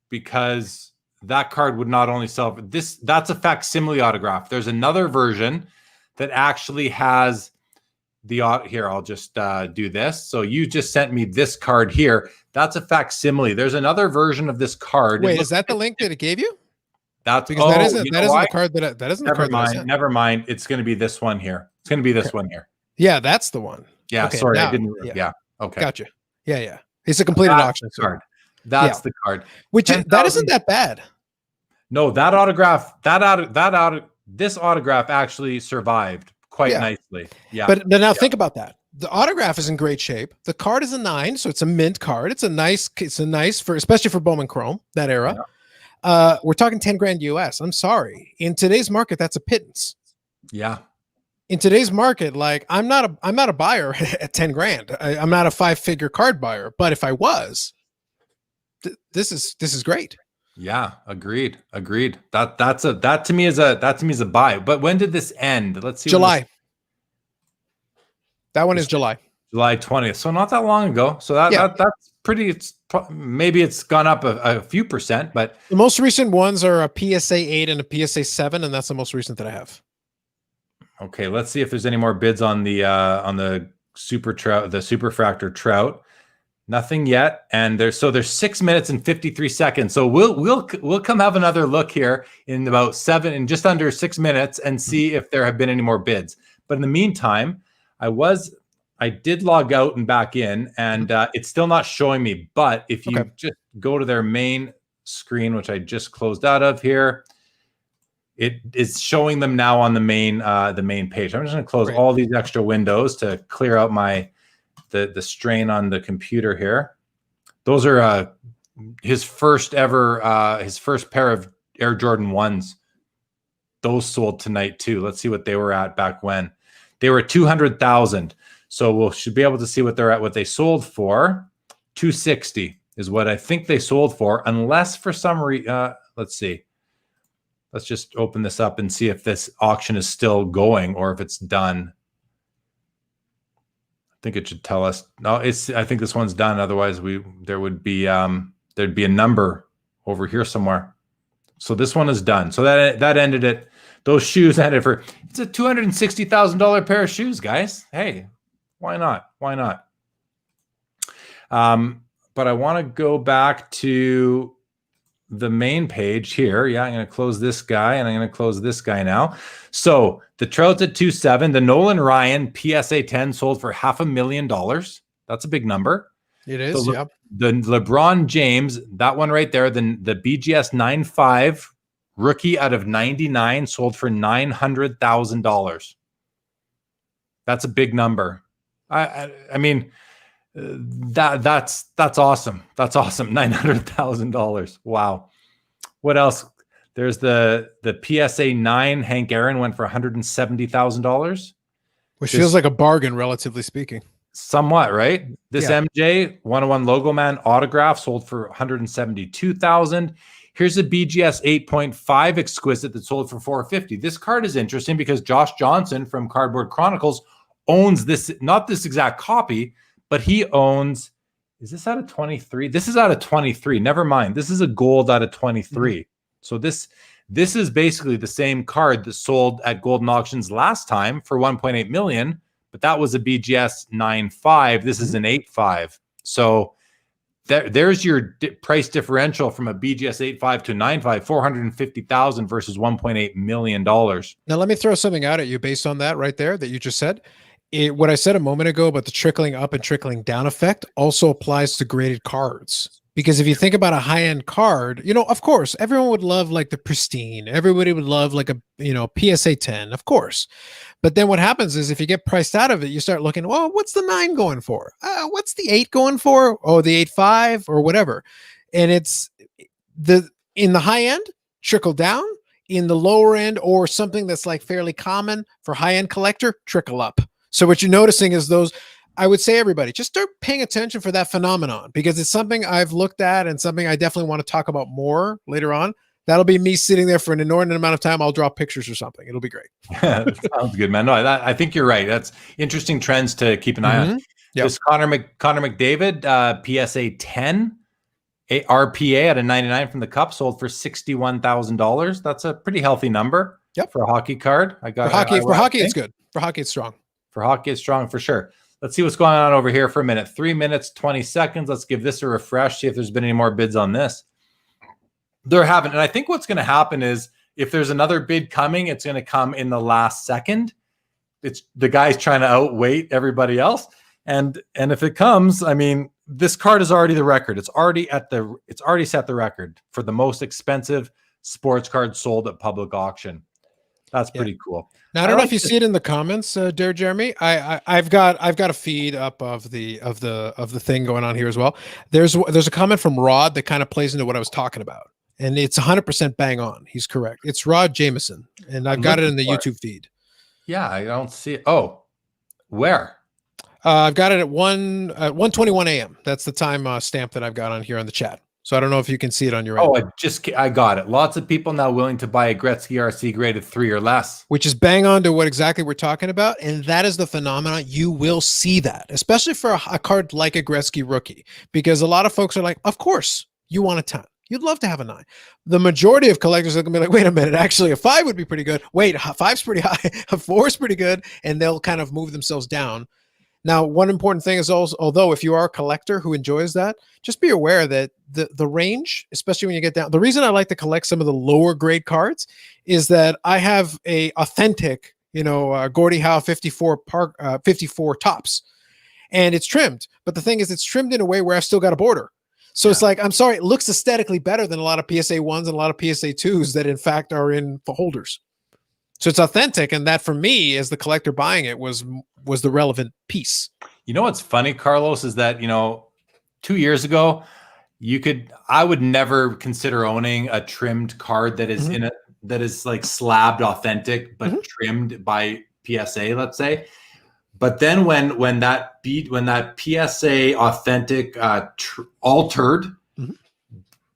because that card would not only sell this. That's a facsimile autograph. There's another version that actually has here. I'll just do this. So you just sent me this card here. That's a facsimile. There's another version of this card. Wait, is that the link that it gave you? That's because that isn't the card that isn't the card. Never mind. It's going to be this one here. It's going to be this one here. Yeah, that's the one. Yeah, okay, sorry, now, I didn't. Yeah, okay, gotcha. Yeah. It's a completed auction card. That's the card. Which that isn't that bad. No, that autograph. This autograph actually survived quite nicely. Yeah. But now think about that. The autograph is in great shape. The card is a 9, so it's a mint card. It's a nice for especially for Bowman Chrome, that era. Yeah. We're talking 10 grand US. I'm sorry. In today's market, that's a pittance. Yeah. In today's market, like I'm not a buyer at 10 grand. I'm not a 5-figure card buyer, but if I was, this is great. Yeah, agreed. That to me is a buy. But when did this end? Let's see. July. That one is July 20th. So not that long ago. So that's pretty. Maybe it's gone up a few percent, but the most recent ones are a PSA 8 and a PSA 7, and that's the most recent that I have. Okay, let's see if there's any more bids on the super trout, the superfractor trout. Nothing yet, and there's 6 minutes and 53 seconds. So we'll come have another look here in about just under 6 minutes and see if there have been any more bids. But in the meantime, I did log out and back in, and it's still not showing me. But if you just go to their main screen, which I just closed out of here, it is showing them now on the main page. I'm just going to close all these extra windows to clear out the strain on the computer here. Those are his first pair of Air Jordan 1s. Those sold tonight too. Let's see what they were at back when. They were 200,000. So we should be able to see what they're at. What they sold for, 260 is what I think they sold for, unless for some reason. Let's see. Let's just open this up and see if this auction is still going or if it's done. I think it should tell us. No, I think this one's done. Otherwise, there'd be a number over here somewhere. So this one is done. So that ended it. Those shoes ended for. It's a $260,000 pair of shoes, guys. Hey, why not? Why not? But I want to go back to the main page here. Yeah, I'm going to close this guy, and I'm going to close this guy now. So the Trout's at 2.7. The Nolan Ryan PSA 10 sold for $500,000. That's a big number. It is. Yep. The LeBron James, that one right there, the BGS 9.5 rookie out of 99 sold for $900,000. That's a big number. I mean, that's awesome. That's awesome. $900,000. Wow. What else? There's the PSA 9 Hank Aaron went for $170,000, which feels like a bargain, relatively speaking. Somewhat, right? This MJ 101 logo man autograph sold for $172,000. Here's a BGS 8.5 exquisite that sold for $450. This card is interesting because Josh Johnson from Cardboard Chronicles owns this, not this exact copy, but he owns, is this out of 23? This is out of 23. Never mind. This is a gold out of 23. So this This is basically the same card that sold at Golden Auctions last time for 1.8 million, but that was a BGS 9.5. This is an 8.5. So there's your price differential from a BGS 8.5 to 9.5, 450,000 versus 1.8 million dollars. Now let me throw something out at you based on that right there that you just said. What I said a moment ago about the trickling up and trickling down effect also applies to graded cards. Because if you think about a high-end card, you know, of course, everyone would love like the pristine. Everybody would love like a, you know, PSA 10, of course. But then what happens is if you get priced out of it, you start looking, well, what's the 9 going for? What's the 8 going for? Oh, the 8.5 or whatever. And it's in the high end, trickle down. In the lower end or something that's like fairly common for high-end collector, trickle up. So what you're noticing is those, I would say everybody, just start paying attention for that phenomenon because it's something I've looked at and something I definitely want to talk about more later on. That'll be me sitting there for an inordinate amount of time. I'll draw pictures or something. It'll be great. Sounds good, man. No, I think you're right. That's interesting trends to keep an eye on. Yep. This Connor McDavid, PSA 10, RPA at a 99 from the Cup, sold for $61,000. That's a pretty healthy number. Yep. For a hockey card. For hockey, it's good. For hockey, it's strong. For hockey, it's strong for sure. Let's see what's going on over here for a minute. 3 minutes, 20 seconds. Let's give this a refresh, see if there's been any more bids on this. There haven't. And I think what's going to happen is if there's another bid coming, it's going to come in the last second. It's the guy's trying to outweight everybody else. And if it comes, I mean, this card is already the record. It's already set the record for the most expensive sports card sold at public auction. That's pretty cool. Now I don't know if you see it in the comments, dear Jeremy. I've got a feed up of the thing going on here as well. There's a comment from Rod that kind of plays into what I was talking about, and it's 100% bang on. He's correct. It's Rod Jameson, and I've got it in the YouTube feed. Yeah, I don't see it. Oh, where? I've got it at 1:21 a.m. That's the time stamp that I've got on here on the chat. So I don't know if you can see it on your end. Oh, I got it. Lots of people now willing to buy a Gretzky RC graded 3 or less. Which is bang on to what exactly we're talking about. And that is the phenomenon. You will see that, especially for a card like a Gretzky rookie, because a lot of folks are like, of course, you want a 10. You'd love to have a 9. The majority of collectors are going to be like, wait a minute, actually a 5 would be pretty good. Wait, 5's pretty high. A 4 is pretty good. And they'll kind of move themselves down. Now, one important thing is also, although if you are a collector who enjoys that, just be aware that the range, especially when you get down, the reason I like to collect some of the lower grade cards is that I have a authentic, Gordie Howe 54 tops, and it's trimmed. But the thing is, it's trimmed in a way where I've still got a border. So it's like, I'm sorry, it looks aesthetically better than a lot of PSA 1s and a lot of PSA 2s that in fact are in the holders. So it's authentic, and that for me, as the collector buying it, was the relevant piece. You know what's funny, Carlos, is that 2 years ago, I would never consider owning a trimmed card that is that is like slabbed authentic but trimmed by PSA, let's say. But then when that PSA authentic altered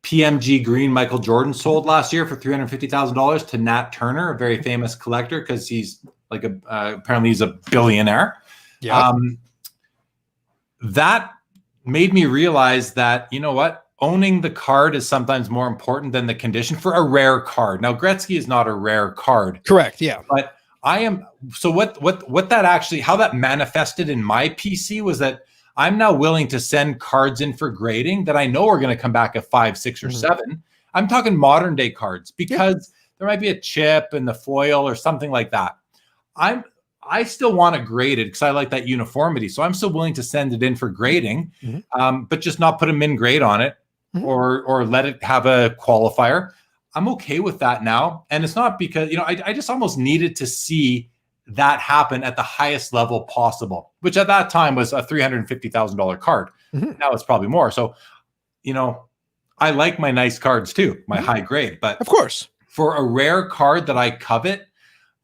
PMG green Michael Jordan sold last year for $350,000 to Nat Turner, a very famous collector, because he's like apparently he's a billionaire. Yeah. That made me realize that, you know what, owning the card is sometimes more important than the condition for a rare card. Now, Gretzky is not a rare card. Correct. Yeah. But I am. So what that actually, how that manifested in my PC was that I'm now willing to send cards in for grading that I know are going to come back at 5, 6, or 7. I'm talking modern day cards because there might be a chip in the foil or something like that. I still want it graded because I like that uniformity. So I'm still willing to send it in for grading, but just not put a min grade on it or let it have a qualifier. I'm okay with that now. And it's not because, I just almost needed to see that happen at the highest level possible, which at that time was a $350,000 card. Now it's probably more. So, I like my nice cards too, my high grade, but of course, for a rare card that I covet,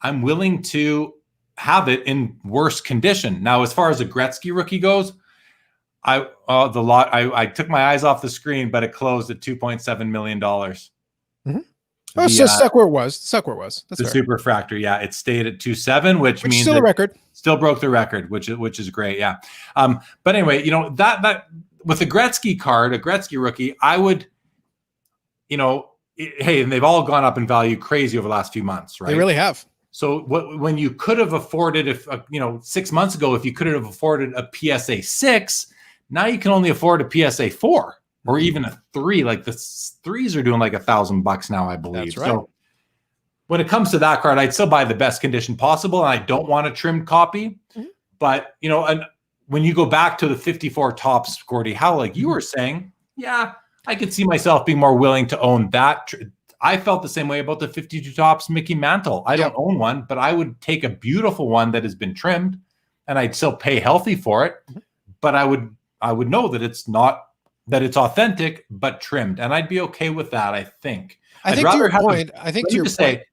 I'm willing to have it in worse condition. Now, as far as a Gretzky rookie goes, I took my eyes off the screen, but it closed at $2.7 million. Oh, so stuck where it was. That's the Super Fractor. Yeah, it stayed at 2.7, which means still a record. Still broke the record, which is great. Yeah. But anyway, that with a Gretzky card, a Gretzky rookie, I would, hey, and they've all gone up in value crazy over the last few months, right? They really have. So when you could have afforded, if 6 months ago, if you could have afforded a PSA 6, now you can only afford a PSA 4 or even a 3. Like the 3s are doing like $1,000 now, I believe. That's right. So when it comes to that card, I'd still buy the best condition possible, and I don't want a trimmed copy. Mm-hmm. But and when you go back to the 54 Topps, Gordie Howe, like you were saying, yeah, I could see myself being more willing to own that. I felt the same way about the 52 Topps Mickey Mantle. I don't own one, but I would take a beautiful one that has been trimmed, and I'd still pay healthy for it. Mm-hmm. But I would know that it's authentic but trimmed, and I'd be okay with that. I think. I think to your point.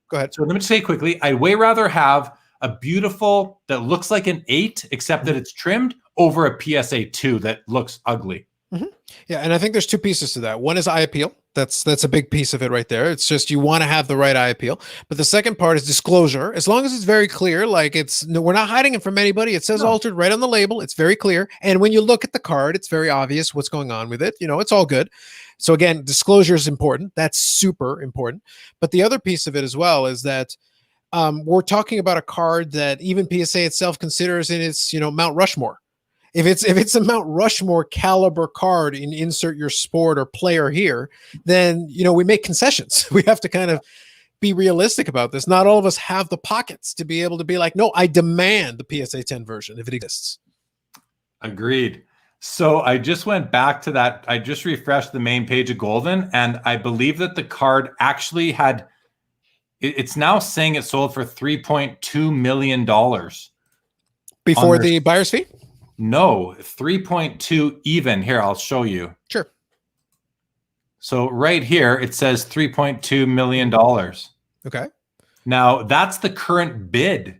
Go ahead. So let me just say quickly, I'd way rather have a beautiful that looks like an 8, except that it's trimmed, over a PSA 2 that looks ugly. Mm-hmm. Yeah, and I think there's two pieces to that. One is eye appeal. That's a big piece of it right there. It's just you want to have the right eye appeal. But the second part is disclosure. As long as it's very clear, like we're not hiding it from anybody. It says altered right on the label. It's very clear. And when you look at the card, it's very obvious what's going on with it. It's all good. So again, disclosure is important. That's super important. But the other piece of it as well is that we're talking about a card that even PSA itself considers in its, Mount Rushmore. If it's a Mount Rushmore caliber card in insert your sport or player here, then, we make concessions. We have to kind of be realistic about this. Not all of us have the pockets to be able to be like, no, I demand the PSA 10 version if it exists. Agreed. So I just went back to that. I just refreshed the main page of Golden, and I believe that the card actually had, it's now saying it sold for $3.2 million. Before the buyer's fee? No, 3.2 even. Here, I'll show you. Sure. So right here, it says $3.2 million. Okay. Now, that's the current bid.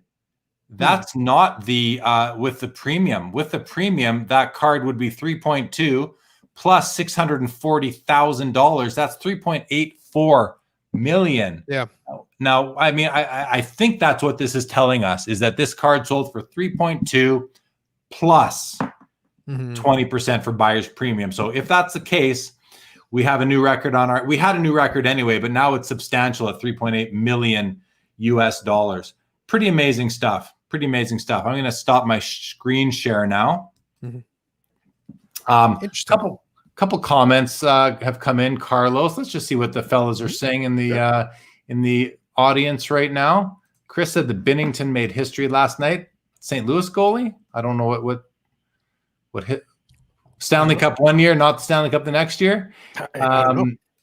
That's not the with the premium. With the premium, that card would be 3.2 plus $640,000. That's 3.84 million. Yeah. Now, I mean, I think that's what this is telling us, is that this card sold for 3.2 plus 20% for buyer's premium. So if that's the case, we have a new record we had a new record anyway, but now it's substantial at 3.8 million US dollars. Pretty amazing stuff. I'm going to stop my screen share now. Interesting. Couple comments have come in. Carlos, let's just see what the fellas are saying in the audience right now. Chris said the Binnington made history last night. St. Louis goalie. I don't know what hit Stanley Cup one year, not the Stanley Cup the next year.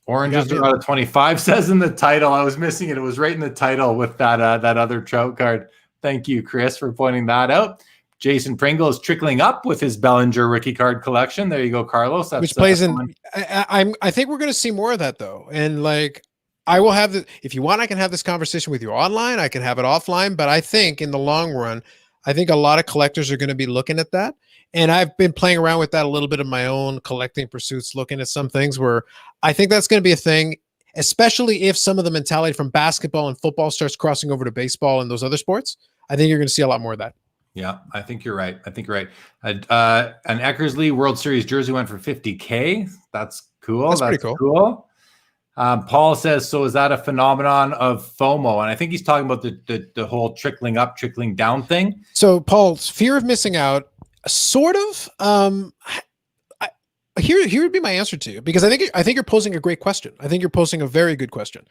Oranges are out of 25 says in the title. I was missing it. It was right in the title with that other Trout card. Thank you, Chris, for pointing that out. Jason Pringle is trickling up with his Bellinger rookie card collection. There you go, Carlos. Which plays in. I think we're going to see more of that though, and like I will have if you want, I can have this conversation with you online. I can have it offline, but I think in the long run, I think a lot of collectors are going to be looking at that. And I've been playing around with that a little bit of my own collecting pursuits, looking at some things where I think that's going to be a thing, especially if some of the mentality from basketball and football starts crossing over to baseball and those other sports. I think you're going to see a lot more of that. Yeah, I think you're right. An Eckersley World Series jersey went for $50K. That's cool. That's pretty cool. Paul says, so is that a phenomenon of FOMO? And I think he's talking about the whole trickling up, trickling down thing. So Paul's fear of missing out, sort of. Here would be my answer to you, because I think you're posing a great question. I think you're posing a very good question.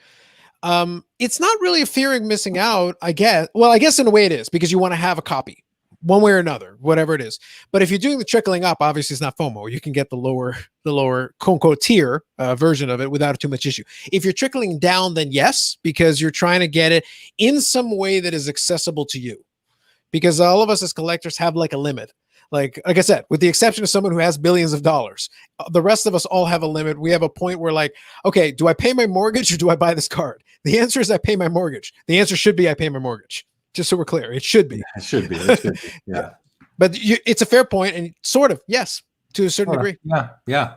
It's not really a fear of missing out, I guess. Well, I guess in a way it is, because you want to have a copy one way or another, whatever it is. But if you're doing the trickling up, obviously it's not FOMO. You can get the lower quote unquote tier version of it without too much issue. If you're trickling down, then yes, because you're trying to get it in some way that is accessible to you, because all of us as collectors have like a limit. Like I said, with the exception of someone who has billions of dollars, the rest of us all have a limit. We have a point where like, okay, do I pay my mortgage or do I buy this card? The answer is I pay my mortgage. The answer should be I pay my mortgage. Just so we're clear, it should be. It should be. Yeah. But it's a fair point, and sort of, yes, to a certain degree. Yeah.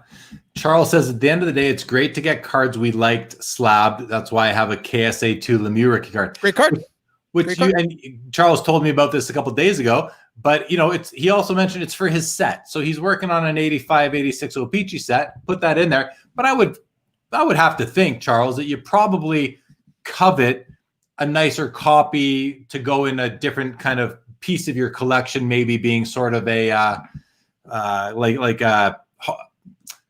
Charles says, at the end of the day, it's great to get cards we liked slabbed. That's why I have a KSA2 Lemieux rookie card. Great card. And Charles told me about this a couple of days ago. But he also mentioned it's for his set. So he's working on an 85, 86 O-Pee-Chee set. Put that in there. But I would have to think, Charles, that you probably covet a nicer copy to go in a different kind of piece of your collection, maybe being sort of a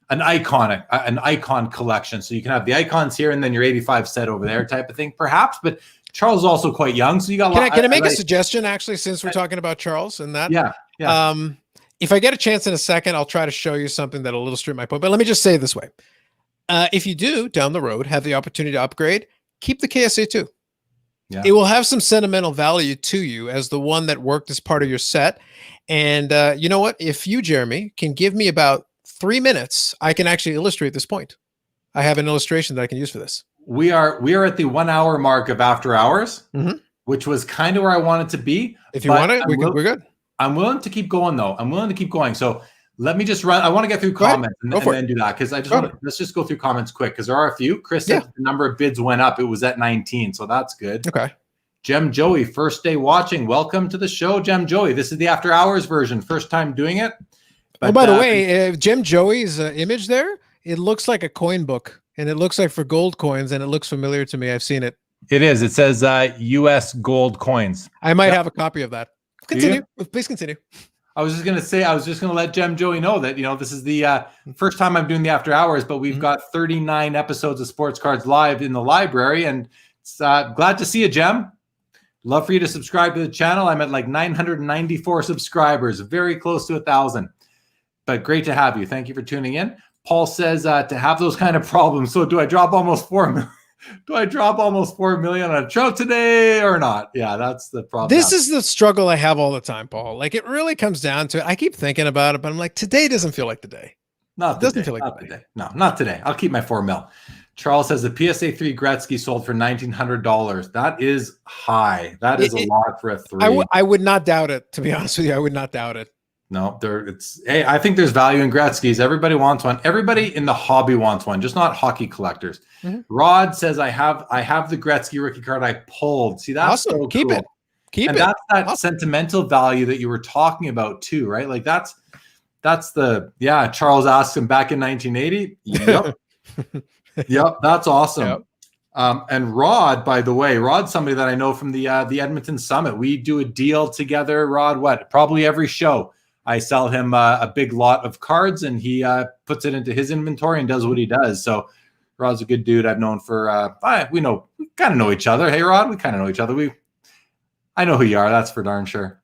an icon collection. So you can have the icons here and then your 85 set over there type of thing, perhaps. But Charles is also quite young, so you got. Can I make a suggestion, actually, since we're talking about Charles and that? Yeah. If I get a chance in a second, I'll try to show you something that'll illustrate my point. But let me just say it this way: if you do down the road have the opportunity to upgrade, keep the KSA2. Yeah. It will have some sentimental value to you as the one that worked as part of your set. And you know what? If you, Jeremy, can give me about 3 minutes, I can actually illustrate this point. I have an illustration that I can use for this. We are at the 1 hour mark of After Hours, which was kind of where I wanted to be. If you want it, we're good. I'm willing to keep going though. I'm willing to keep going. So let me just run. I want to get through comments and then do that, because I just want to, let's just go through comments quick, because there are a few. Chris said the number of bids went up. It was at 19, so that's good. Okay. Gem Joey, first day watching. Welcome to the show, Gem Joey. This is the After Hours version. First time doing it. But, by the way, Gem Joey's image there, it looks like a coin book, and it looks like for gold coins, and it looks familiar to me. I've seen it. It is. It says U.S. gold coins. I might have a copy of that. Continue. Please continue. I was just going to let Gem Joey know that, this is the first time I'm doing the After Hours, but we've got 39 episodes of Sports Cards Live in the library, and it's, glad to see you, Gem. Love for you to subscribe to the channel. I'm at like 994 subscribers, very close to 1,000, but great to have you. Thank you for tuning in. Paul says to have those kind of problems. So do I drop almost 4 million? Do I drop almost 4 million on a trout today or not? Yeah, that's the problem. This is the struggle I have all the time, Paul. Like, it really comes down to, I keep thinking about it, but I'm like, today doesn't feel like the day. Doesn't feel like the day. No, not today. I'll keep my 4 mil. Charles says the PSA 3 Gretzky sold for $1,900. That is high. That is a lot for a 3. I would not doubt it, to be honest with you. I would not doubt it. No, hey, I think there's value in Gretzky's. Everybody wants one. Everybody in the hobby wants one, just not hockey collectors. Rod says I have the Gretzky rookie card I pulled. See, that's awesome. So Keep cool. it. Keep and it. That's that sentimental value that you were talking about too, right? Like that's the Charles asked him back in 1980. Yep. Yep, that's awesome. Yep. And Rod, by the way, Rod's somebody that I know from the Edmonton Summit. We do a deal together. Rod, probably every show I sell him a big lot of cards, and he puts it into his inventory and does what he does. So Rod's a good dude I've known for, we kind of know each other. Hey, Rod, we kind of know each other. I know who you are. That's for darn sure.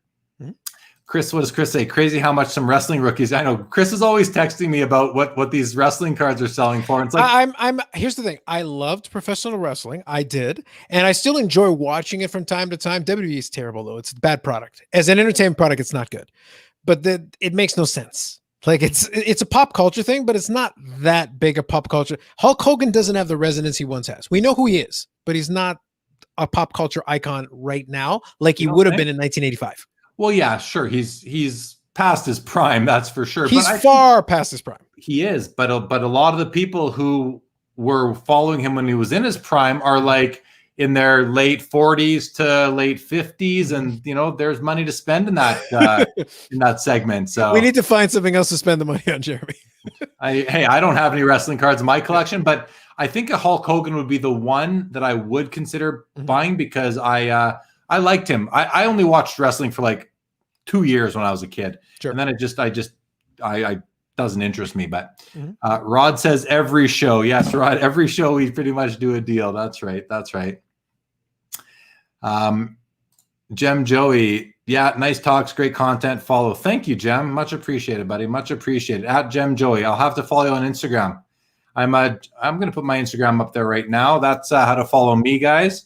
Chris, what does Chris say? Crazy how much some wrestling rookies. I know Chris is always texting me about what these wrestling cards are selling for. And it's like, here's the thing. I loved professional wrestling. I did. And I still enjoy watching it from time to time. WWE is terrible though. It's a bad product. As an entertainment product, it's not good, but it makes no sense. Like it's a pop culture thing, but it's not that big a pop culture. Hulk Hogan doesn't have the resonance he once has. We know who he is, but he's not a pop culture icon right now, like he would have been in 1985. Well, yeah, sure. He's past his prime, that's for sure. He's far past his prime. He is, but a lot of the people who were following him when he was in his prime are like in their late 40s to late 50s, and there's money to spend in that in that segment. So we need to find something else to spend the money on, Jeremy. I don't have any wrestling cards in my collection, but I think a Hulk Hogan would be the one that I would consider buying, because I liked him. I only watched wrestling for like 2 years when I was a kid. Sure. And then I doesn't interest me, but Rod says every show. Yes, Rod, every show we pretty much do a deal. That's right. That's right. Gem Joey. Yeah. Nice talks. Great content. Follow. Thank you, Gem. Much appreciated, buddy. Much appreciated. At Gem Joey. I'll have to follow you on Instagram. I'm going to put my Instagram up there right now. That's how to follow me, guys.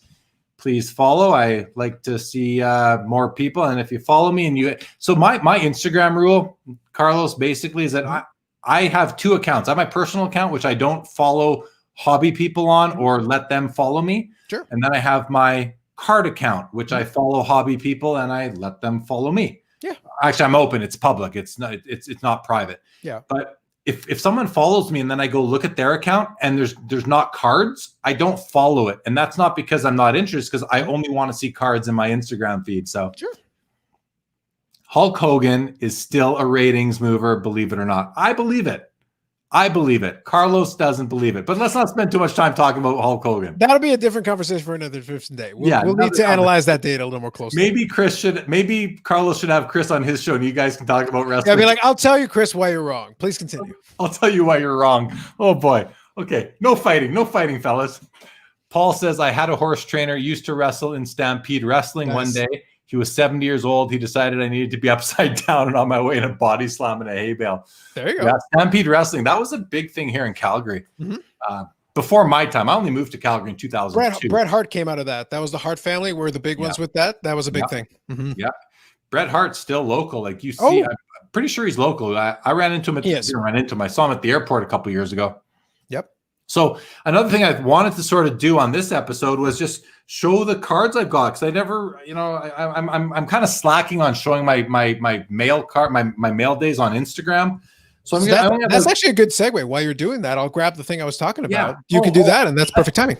Please follow. I like to see more people. And if you follow me so my Instagram rule, Carlos, basically is that I have 2 accounts. I have my personal account, which I don't follow hobby people on or let them follow me. Sure. And then I have my card account, which I follow hobby people and I let them follow me. Yeah. Actually, I'm open. It's public. It's not private. Yeah. But if someone follows me and then I go look at their account and there's not cards, I don't follow it. And that's not because I'm not interested, because I only want to see cards in my Instagram feed. So sure. Hulk Hogan is still a ratings mover, believe it or not. I believe it. I believe it. Carlos doesn't believe it. But let's not spend too much time talking about Hulk Hogan. That'll be a different conversation for another different day. We'll need to analyze that data a little more closely. Maybe Carlos should have Chris on his show and you guys can talk about wrestling. Yeah, I'll be like, I'll tell you, Chris, why you're wrong. Please continue. I'll tell you why you're wrong. Oh boy. Okay. No fighting, fellas. Paul says, I had a horse trainer, used to wrestle in Stampede Wrestling. Nice. One day. He was 70 years old. He decided I needed to be upside down and on my way in a body slam and a hay bale. There you go. Yeah, Stampede Wrestling. That was a big thing here in Calgary. Mm-hmm. Before my time, I only moved to Calgary in 2002. Bret Hart came out of that. That was the Hart family. Were the big ones with that. That was a big thing. Mm-hmm. Yeah. Bret Hart's still local. Like you see, I'm pretty sure he's local. I ran into him. I saw him at the airport a couple years ago. Yep. So another thing I wanted to sort of do on this episode was just show the cards I've got, because I never, I'm kind of slacking on showing my mail card, my mail days on Instagram. So that's actually a good segue. While you're doing that, I'll grab the thing I was talking about. Yeah. You can do that, and that's perfect timing.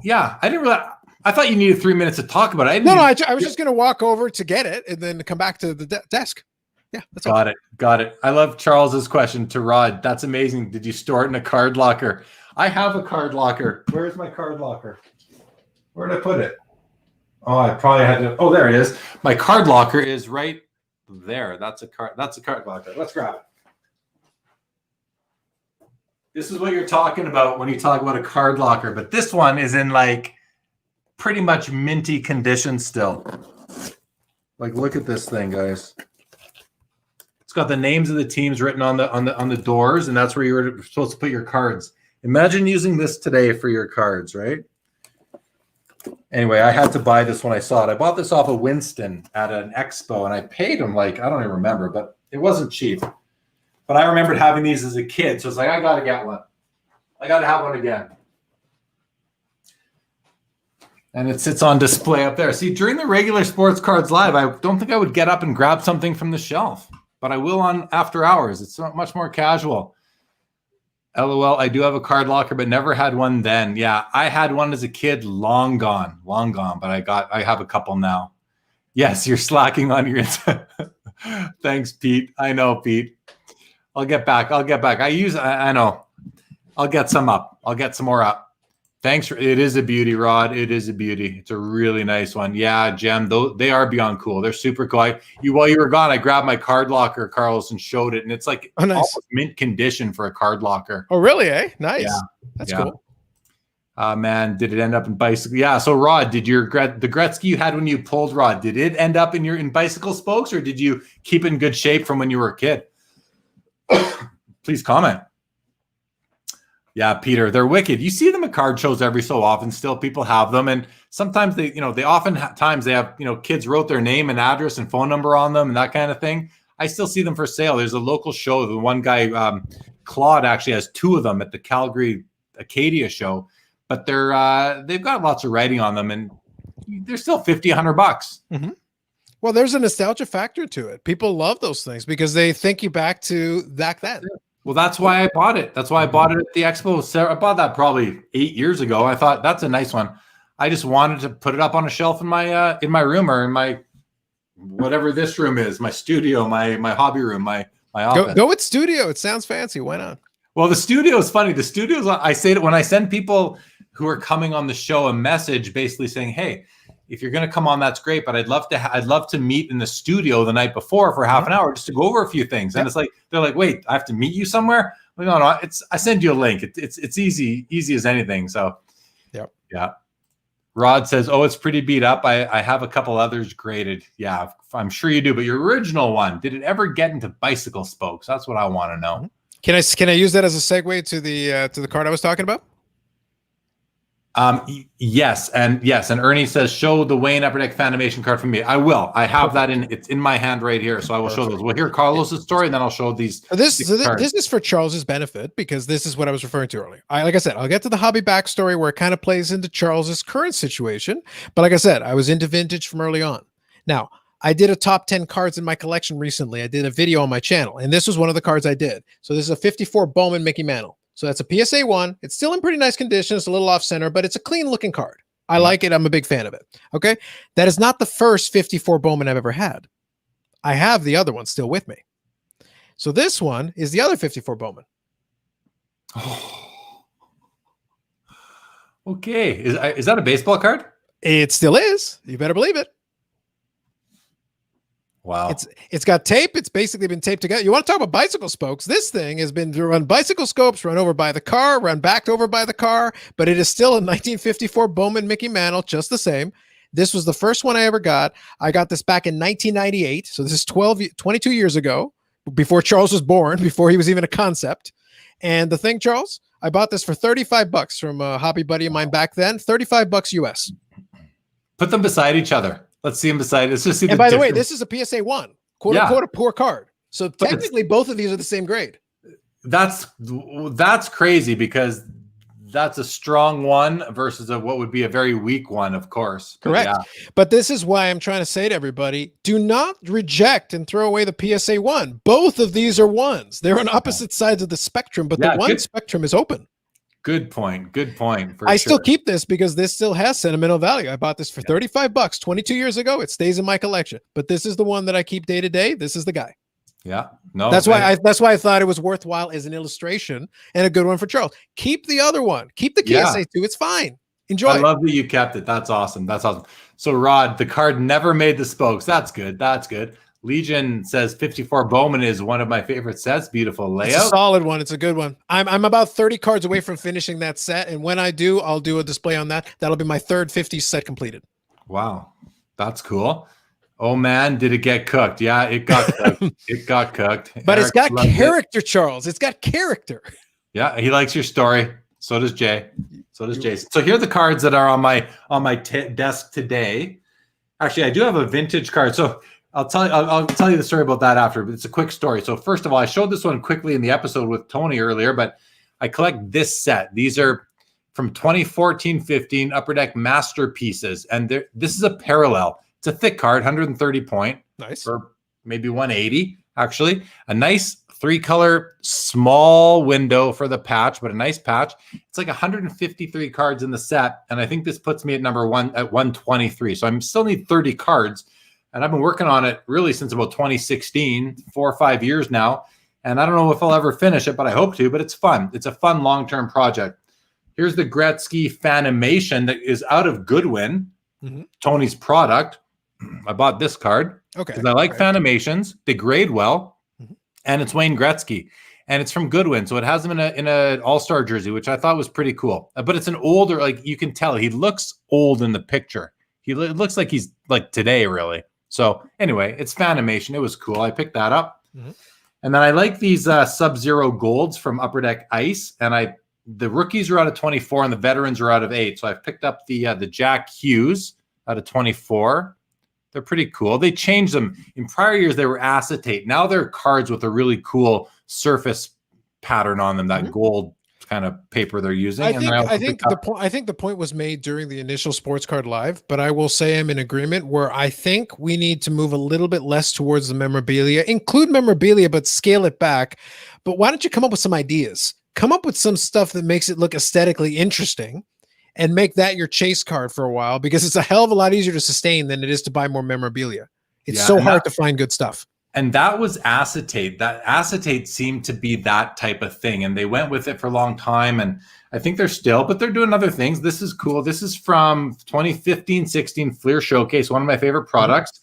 Yeah, I thought you needed 3 minutes to talk about it. I was just going to walk over to get it and then come back to the desk. Yeah, that's got it. I love Charles's question to Rod. That's amazing. Did you store it in a card locker? I have a card locker. Where's my card locker? Where did I put it? Oh, I probably had to. Oh, there it is. My card locker is right there. That's a card locker. Let's grab it. This is what you're talking about when you talk about a card locker, but this one is in like pretty much minty condition still. Like, look at this thing, guys. It's got the names of the teams written on the doors, and that's where you were supposed to put your cards. Imagine using this today for your cards, right? Anyway, I had to buy this when I saw it. I bought this off of Winston at an expo, and I paid him like, I don't even remember, but it wasn't cheap. But I remembered having these as a kid, so it's like, I got to get one. I got to have one again. And it sits on display up there. See, during the regular Sports Cards Live, I don't think I would get up and grab something from the shelf, but I will on after hours. It's much more casual. LOL, I do have a card locker, but never had one then. Yeah, I had one as a kid, long gone, but I have a couple now. Yes, you're slacking on your Thanks, Pete. I know, Pete. I'll get back. I know. I'll get some up. I'll get some more up. Thanks. It is a beauty, Rod. It is a beauty. It's a really nice one. Yeah, Jem, they are beyond cool. They're super cool. While you were gone, I grabbed my card locker, Carlos, and showed it. And it's like almost mint condition for a card locker. Oh, really, eh? Nice. Yeah. That's cool. Man, did it end up in bicycle? Yeah. So, Rod, did the Gretzky you had when you pulled, Rod, did it end up in bicycle spokes, or did you keep it in good shape from when you were a kid? Please comment. Yeah, Peter, they're wicked. You see them at card shows every so often. Still, people have them, and sometimes they have, kids wrote their name and address and phone number on them and that kind of thing. I still see them for sale. There's a local show. The one guy, Claude, actually has two of them at the Calgary Acadia show, but they've got lots of writing on them, and they're still $50, $100. Mm-hmm. Well, there's a nostalgia factor to it. People love those things because they think you back to back then. Well, that's why I bought it. That's why I bought it at the expo. I bought that probably 8 years ago. I thought that's a nice one. I just wanted to put it up on a shelf in my room, or in my whatever this room is, my studio, my hobby room, my office. Go with studio. It sounds fancy. Why not? Well, the studio is funny. The studio is, I say that when I send people who are coming on the show a message basically saying, hey, if you're going to come on, that's great, but I'd love to meet in the studio the night before for half an hour just to go over a few things. And it's like, they're like, wait, I have to meet you somewhere? Like, no, I send you a link. It's easy as anything. So yeah. Rod says, oh, it's pretty beat up. I have a couple others graded. Yeah, I'm sure you do. But your original one, did it ever get into bicycle spokes? That's what I want to know. Can I use that as a segue to the card I was talking about? Yes. And Ernie says, show the Wayne Upper Deck Fanimation card for me. I will. I have that it's in my hand right here. So I will show those. We'll hear Carlos's story, and then I'll show these. This is for Charles's benefit, because this is what I was referring to earlier. Like I said, I'll get to the hobby backstory where it kind of plays into Charles's current situation. But like I said, I was into vintage from early on. Now, I did a top 10 cards in my collection recently. I did a video on my channel, and this was one of the cards I did. So this is a 54 Bowman Mickey Mantle. So that's a PSA 1. It's still in pretty nice condition. It's a little off center, but it's a clean looking card. I like it. I'm a big fan of it. Okay. That is not the first 54 Bowman I've ever had. I have the other one still with me. So this one is the other 54 Bowman. Okay. Is that a baseball card? It still is. You better believe it. Wow. It's got tape. It's basically been taped together. You want to talk about bicycle spokes? This thing has been run bicycle scopes, run over by the car, run back over by the car, but it is still a 1954 Bowman Mickey Mantle, just the same. This was the first one I ever got. I got this back in 1998. So this is 22 years ago, before Charles was born, before he was even a concept. And the thing, Charles, I bought this for $35 from a hobby buddy of mine back then, $35 US. Put them beside each other. Let's see them beside. Let's just see. And by the way, this is a PSA 1, quote unquote, a poor card. So But technically both of these are the same grade. That's crazy because that's a strong one versus what would be a very weak one, of course. Correct. Yeah. But this is why I'm trying to say to everybody, do not reject and throw away the PSA 1. Both of these are ones. They're on opposite sides of the spectrum, but the one spectrum is open. Good point. Good point. I still keep this because this still has sentimental value. I bought this for $35 22 years ago. It stays in my collection, but this is the one that I keep day to day. This is the guy. Yeah. No, that's why I thought it was worthwhile as an illustration and a good one for Charles. Keep the other one. Keep the KSA 2. It's fine. Enjoy. I love that you kept it. That's awesome. That's awesome. So Rod, the card never made the spokes. That's good. That's good. Legion says 54 Bowman is one of my favorite sets. Beautiful layout. It's a solid one. It's a good one. I'm about 30 cards away from finishing that set. And when I do, I'll do a display on that. That'll be my third 50 set completed. Wow. That's cool. Oh man, did it get cooked? Yeah, it got cooked. It got cooked. But It's got character, Charles. It's got character. Yeah, he likes your story. So does Jay. So does Jason. So here are the cards that are on my desk today. Actually, I do have a vintage card. So I'll tell you the story about that after, but it's a quick story. So first of all, I showed this one quickly in the episode with Tony earlier, but I collect this set. These are from 2014-15 Upper Deck masterpieces, and this is a parallel. It's a thick card, 130 point. Nice. Or maybe 180, actually. A nice 3-color small window for the patch, but a nice patch. It's like 153 cards in the set, and I think this puts me at number 1 at 123. So I still need 30 cards. And I've been working on it really since about 2016, 4 or 5 years now. And I don't know if I'll ever finish it, but I hope to. But it's fun. It's a fun long-term project. Here's the Gretzky Fanimation that is out of Goodwin, Tony's product. I bought this card because I like Fanimations. They grade well, and it's Wayne Gretzky, and it's from Goodwin. So it has him in a All-Star jersey, which I thought was pretty cool. But it's an older, like you can tell he looks old in the picture. It looks like he's like today, really. So anyway, it's Fanimation. It was cool. I picked that up. And then I like these Sub-Zero Golds from Upper Deck Ice. And the rookies are out of 24 and the veterans are out of 8. So I've picked up the Jack Hughes out of 24. They're pretty cool. They changed them. In prior years, they were acetate. Now they're cards with a really cool surface pattern on them, that gold kind of paper they're using. I think the point was made during the initial Sports Card Live, but I will say I'm in agreement where I think we need to move a little bit less towards the memorabilia, include memorabilia, but scale it back. But why don't you come up with some ideas? Come up with some stuff that makes it look aesthetically interesting and make that your chase card for a while, because it's a hell of a lot easier to sustain than it is to buy more memorabilia. It's so hard to find good stuff. And that was acetate. That acetate seemed to be that type of thing. And they went with it for a long time. And I think they're still, but they're doing other things. This is cool. This is from 2015-16 Fleer Showcase, one of my favorite products.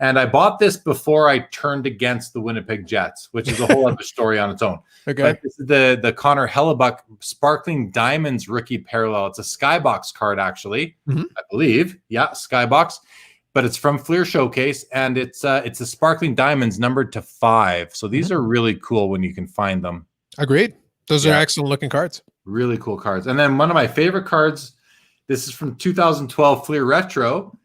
And I bought this before I turned against the Winnipeg Jets, which is a whole other story on its own. Okay. But this is the Connor Hellebuck Sparkling Diamonds rookie parallel. It's a Skybox card, actually, I believe. Yeah, Skybox. But it's from Fleer Showcase, and it's a Sparkling Diamonds numbered to 5. So these are really cool when you can find them. Agreed. Those are excellent looking cards. Really cool cards. And then one of my favorite cards, this is from 2012 Fleer Retro,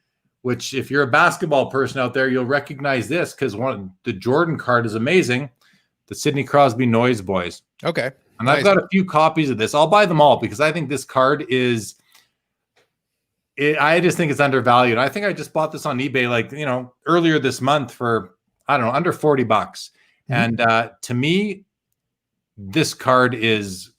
which if you're a basketball person out there, you'll recognize this because the Jordan card is amazing. The Sidney Crosby Noise Boys. Okay. And I've got a few copies of this. I'll buy them all because I think this card is... I just think it's undervalued. I think I just bought this on eBay, earlier this month for, I don't know, under $40. And to me, this card is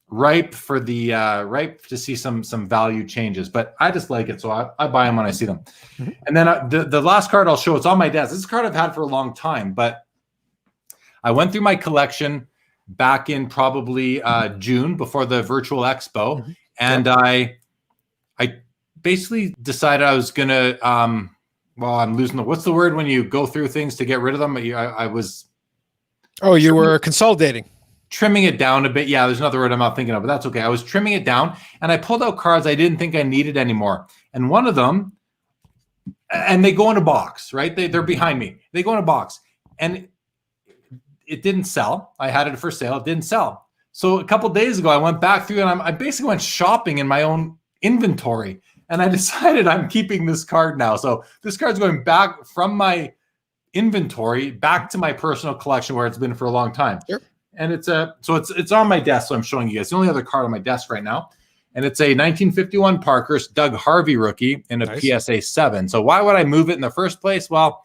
ripe to see some value changes, but I just like it. So I buy them when I see them. And then the last card I'll show, it's on my desk. This is a card I've had for a long time, but I went through my collection back in probably June before the virtual expo. Mhm. And I basically decided I was going to, well, I'm losing what's the word when you go through things to get rid of them? I was. Oh, you were consolidating. Trimming it down a bit. Yeah, there's another word I'm not thinking of, but that's okay. I was trimming it down and I pulled out cards I didn't think I needed anymore. And one of them, and they go in a box, right? They're behind me. They go in a box and it didn't sell. I had it for sale. It didn't sell. So a couple of days ago, I went back through and I basically went shopping in my own inventory. And I decided I'm keeping this card now. So this card's going back from my inventory back to my personal collection where it's been for a long time. Sure. And it's on my desk, so I'm showing you guys. It's the only other card on my desk right now. And it's a 1951 Parkhurst Doug Harvey rookie in a Nice. PSA 7. So why would I move it in the first place? Well,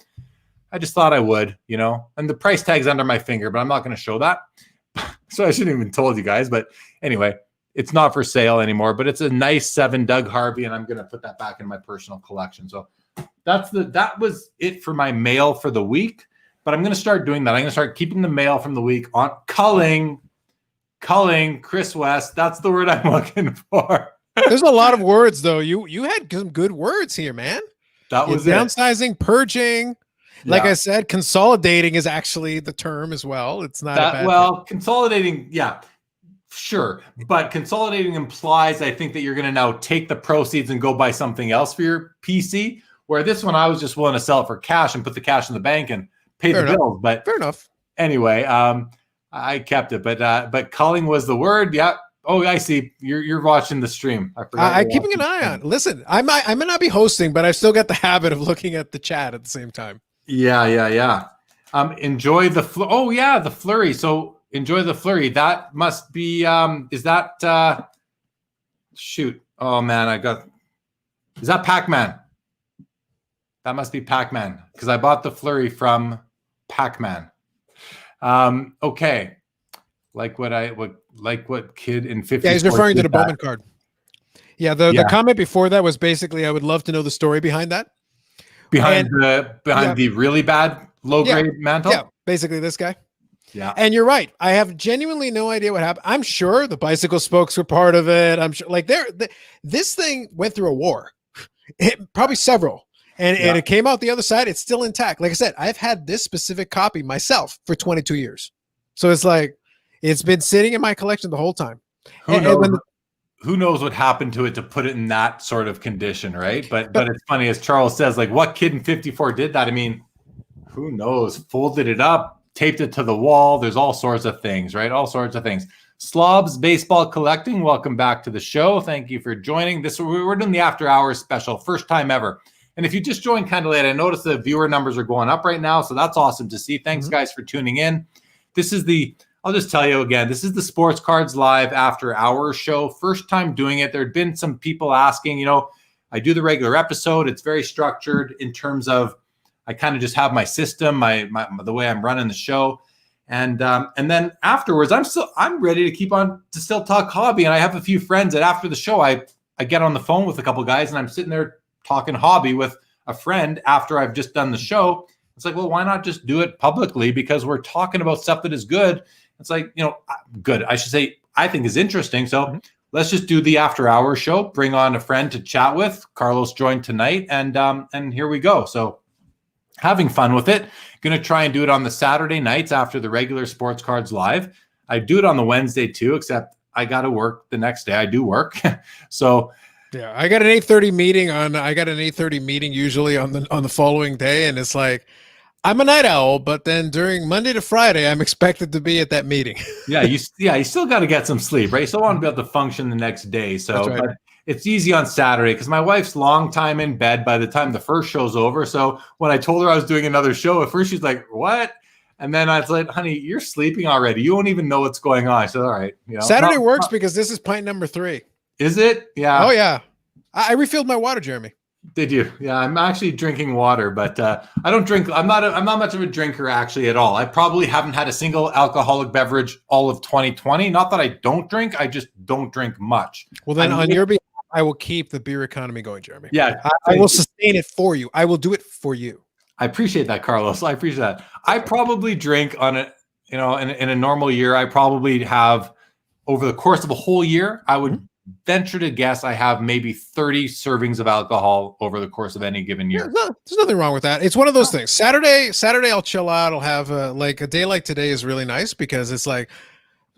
I just thought I would, and the price tag's under my finger, but I'm not going to show that. So I shouldn't even told you guys. But anyway, it's not for sale anymore, but it's a nice 7 Doug Harvey, and I'm going to put that back in my personal collection. So that was it for my mail for the week. But I'm going to start doing that. I'm going to start keeping the mail from the week on culling, Chris West. That's the word I'm looking for. There's a lot of words, though. You had some good words here, man. That was downsizing, purging. Like Yeah. I said, consolidating is actually the term as well. It's not a bad thing. Consolidating, yeah, sure. But consolidating implies, I think, that you're going to now take the proceeds and go buy something else for your PC. Where this one, I was just willing to sell it for cash and put the cash in the bank and pay the bills. But fair enough. Anyway, I kept it. But culling was the word. Yeah. Oh, I see. You're watching the stream. I forgot. I'm keeping an eye on. Listen, I may not be hosting, but I've still got the habit of looking at the chat at the same time. Yeah. Enjoy the the flurry. So enjoy the flurry. That must be. Is that? Shoot. Oh man, is that Pac-Man? That must be Pac-Man because I bought the flurry from Pac-Man. Okay. Like what kid in 50? Yeah, he's referring to the Bowman card. Yeah, the comment before that was basically, I would love to know the story behind that. Behind the really bad low grade mantle. Yeah, basically this guy. Yeah. And you're right. I have genuinely no idea what happened. I'm sure the bicycle spokes were part of it. I'm sure this thing went through a war. Probably several. And it came out the other side. It's still intact. Like I said, I've had this specific copy myself for 22 years. So it's like, it's been sitting in my collection the whole time. Who knows what happened to it to put it in that sort of condition, right? But it's funny, as Charles says, like, what kid in 54 did that? I mean, who knows? Folded it up, taped it to the wall. There's all sorts of things, right? All sorts of things. Slobs Baseball Collecting, welcome back to the show. Thank you for joining. We're doing the after hours special, first time ever. And if you just joined kind of late, I noticed the viewer numbers are going up right now, so that's awesome to see. Thanks, guys, for tuning in. I'll just tell you again, this is the Sports Cards Live After Hours show. First time doing it. There had been some people asking, I do the regular episode. It's very structured in terms of I kind of just have my system, the way I'm running the show. And then afterwards, I'm ready to keep on to still talk hobby. And I have a few friends that after the show, I get on the phone with a couple guys and I'm sitting there talking hobby with a friend after I've just done the show. It's like, well, why not just do it publicly? Because we're talking about stuff that is good. It's like, good. I should say, I think is interesting. So let's just do the after hours show. Bring on a friend to chat with. Carlos joined tonight, and here we go. So having fun with it. Going to try and do it on the Saturday nights after the regular Sports Cards Live. I do it on the Wednesday too, except I got to work the next day. I do work. So yeah, I got an 8:30 meeting usually on the following day, and it's like, I'm a night owl, but then during Monday to Friday, I'm expected to be at that meeting. you still got to get some sleep, right? You still want to be able to function the next day. So right. But it's easy on Saturday because my wife's long time in bed by the time the first show's over. So when I told her I was doing another show, at first she's like, what? And then I was like, honey, you're sleeping already. You won't even know what's going on. I said, all right. Saturday works because this is pint number 3. Is it? Yeah. Oh, yeah. I refilled my water, Jeremy. Did you? Yeah, I'm actually drinking water, but I don't drink. I'm not much of a drinker actually at all. I probably haven't had a single alcoholic beverage all of 2020. Not that I don't drink, I just don't drink much. Well, then on your behalf, I will keep the beer economy going, Jeremy. Yeah, I will sustain it for you. I will do it for you. I appreciate that, Carlos. I appreciate that. I probably drink you know, in a normal year, I probably have, over the course of a whole year, I would venture to guess I have maybe 30 servings of alcohol over the course of any given year. No, there's nothing wrong with that. It's one of those things. Saturday, I'll chill out. I'll have like a day like today is really nice because it's like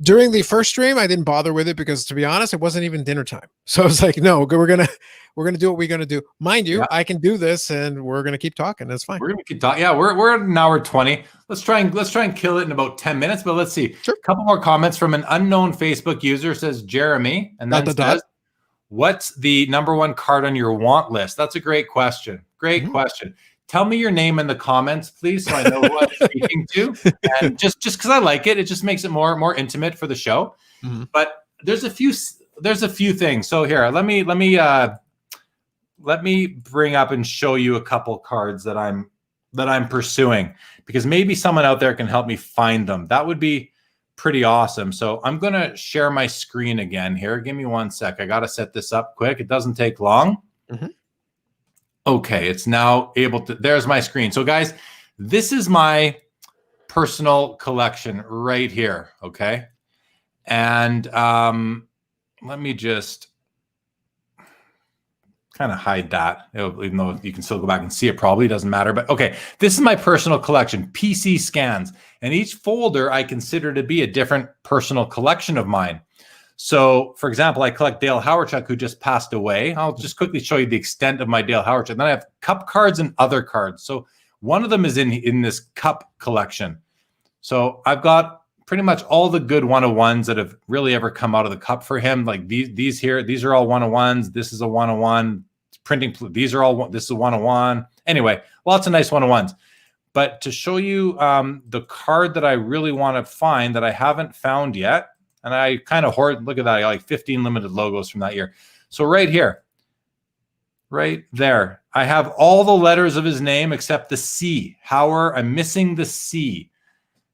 during the first stream, I didn't bother with it because, to be honest, it wasn't even dinner time. So I was like, no, we're gonna do what we're gonna do. Mind you, I can do this, and we're gonna keep talking. That's fine. We're gonna keep talking. Yeah, we're at an hour 20. Let's try and kill it in about 10 minutes. But let's see. Sure. A couple more comments from an unknown Facebook user. Says Jeremy, and then says, "What's the #1 card on your want list?" That's a great question. Great question. Tell me your name in the comments, please, so I know who I'm speaking to. And just because I like it, it just makes it more intimate for the show. But there's a few things. So here, let me bring up and show you a couple cards that I'm pursuing, because maybe someone out there can help me find them. That would be pretty awesome. So I'm gonna share my screen again here. Give me 1 sec. I gotta set this up quick. It doesn't take long. Okay, it's now able to, there's my screen. So guys, this is my personal collection right here, okay? And let me just kind of hide that, even though you can still go back and see it, probably doesn't matter. But okay, this is my personal collection, PC scans. And each folder I consider to be a different personal collection of mine. So, for example, I collect Dale Hawerchuk, who just passed away. I'll just quickly show you the extent of my Dale Hawerchuk. Then I have cup cards and other cards. So one of them is in this cup collection. So I've got pretty much all the good 101s that have really ever come out of the cup for him. Like these here, these are all 101s. This is a 101. Printing, these are all, this is a 101. Anyway, lots of nice 101s. But to show you the card that I really want to find that I haven't found yet, and I kind of hoard, look at that, I got like 15 limited logos from that year. So right here, right there, I have all the letters of his name except the C. Hauer, I'm missing the C.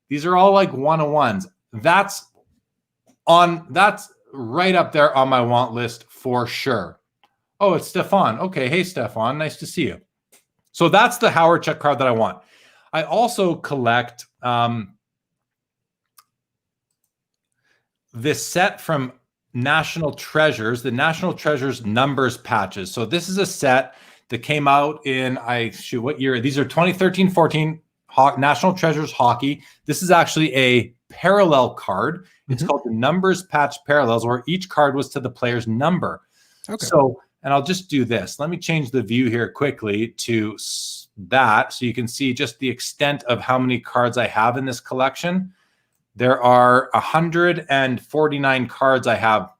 These are all like 101s. That's right up there on my want list for sure. Oh, it's Stefan. Okay, hey Stefan, nice to see you. So that's the Hawerchuk card that I want. I also collect this set from National Treasures, the National Treasures numbers patches. So this is a set that came out in, what year? These are 2013-14 National Treasures hockey. This is actually a parallel card. It's called the Numbers Patch Parallels, where each card was to the player's number. Okay. So, and I'll just do this. Let me change the view here quickly to that so you can see just the extent of how many cards I have in this collection. There are 149 cards I have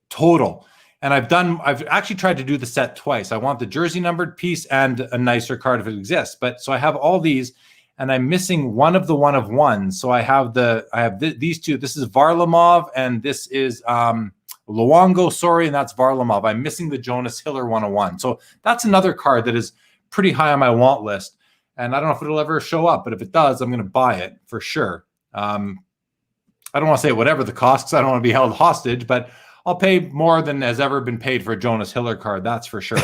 total. And I've actually tried to do the set twice. I want the jersey numbered piece and a nicer card if it exists. But so I have all these, and I'm missing one of the 1-of-1s. So I have these two. This is Varlamov, and this is Luongo, sorry, and that's Varlamov. I'm missing the Jonas Hiller 1-of-1. So that's another card that is pretty high on my want list. And I don't know if it'll ever show up, but if it does, I'm going to buy it for sure. I don't want to say whatever the cost, because I don't want to be held hostage, but I'll pay more than has ever been paid for a Jonas Hiller card, that's for sure.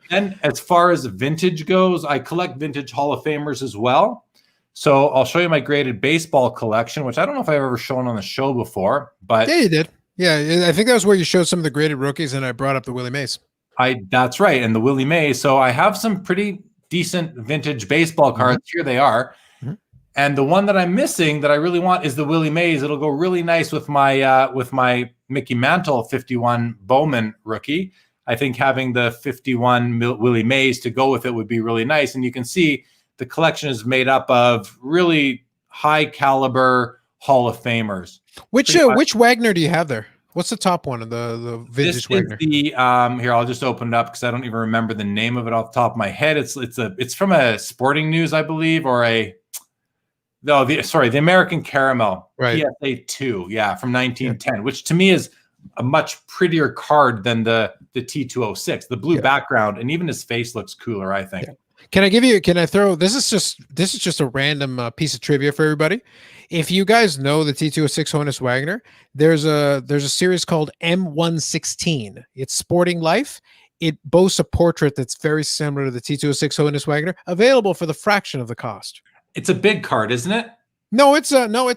And as far as vintage goes, I collect vintage Hall of Famers as well. So I'll show you my graded baseball collection, which I don't know if I've ever shown on the show before. But yeah, you did. Yeah, I think that was where you showed some of the graded rookies, and I brought up the Willie Mays. That's right, and the Willie Mays. So I have some pretty decent vintage baseball cards. Here they are. And the one that I'm missing that I really want is the Willie Mays. It'll go really nice with my Mickey Mantle 51 Bowman rookie. I think having the 51 Willie Mays to go with it would be really nice. And you can see the collection is made up of really high caliber Hall of Famers. Which Wagner do you have there? What's the top one of the vintage Wagner? Here, I'll just open it up because I don't even remember the name of it off the top of my head. It's from a Sporting News, I believe, or the American Caramel, right. PSA 2, from 1910, which to me is a much prettier card than the T206. The blue background, and even his face looks cooler, I think. Yeah. Can I throw, this is just a random piece of trivia for everybody. If you guys know the T206 Honus Wagner, there's a series called M116. It's Sporting Life. It boasts a portrait that's very similar to the T206 Honus Wagner, available for the fraction of the cost. It's a big card, isn't it? No, it's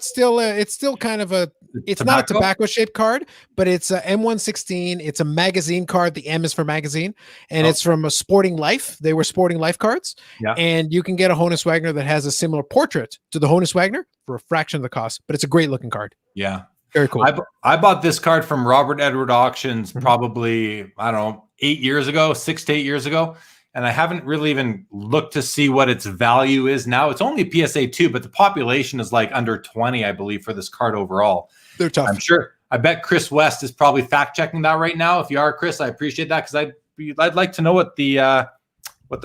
still kind of a. It's not a tobacco shaped card, but it's a M116. It's a magazine card. The M is for magazine, and it's from a Sporting Life. They were Sporting Life cards, and you can get a Honus Wagner that has a similar portrait to the Honus Wagner for a fraction of the cost. But it's a great looking card. Yeah, very cool. I bought this card from Robert Edward Auctions probably, I don't know, 6 to 8 years ago. And I haven't really even looked to see what its value is now. It's only PSA 2, but the population is like under 20, I believe, for this card overall. They're tough. I'm sure. I bet Chris West is probably fact checking that right now. If you are, Chris, I appreciate that, because I'd like to know what the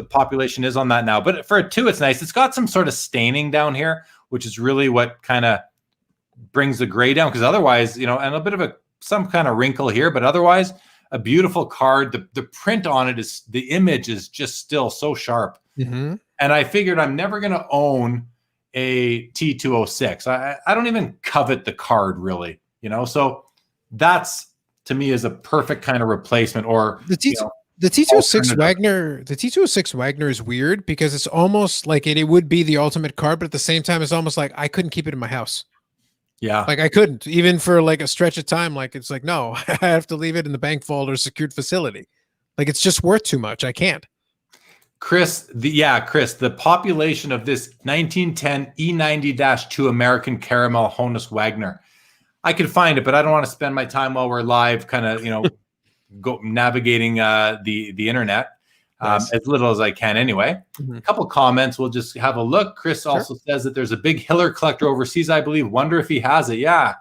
population is on that now. But for a 2, it's nice. It's got some sort of staining down here, which is really what kind of brings the gray down. Because otherwise, and a bit of some kind of wrinkle here, but otherwise, a beautiful card. The print on it is, the image is just still so sharp. And I figured I'm never going to own a T206. I don't even covet the card really, so that's, to me, is a perfect kind of replacement. Or the T206 Wagner, the T206 Wagner is weird because it's almost like it would be the ultimate card, but at the same time, it's almost like I couldn't keep it in my house. Yeah. Like I couldn't, even for like a stretch of time. Like, it's like, no, I have to leave it in the bank vault or secured facility. Like, it's just worth too much. I can't. Chris, the population of this 1910 E90-2 American Caramel Honus Wagner. I could find it, but I don't want to spend my time while we're live kind of, go navigating the internet. As little as I can anyway. A couple comments. We'll just have a look. Chris also says that there's a big Hiller collector overseas, I believe. Wonder if he has it. Yeah.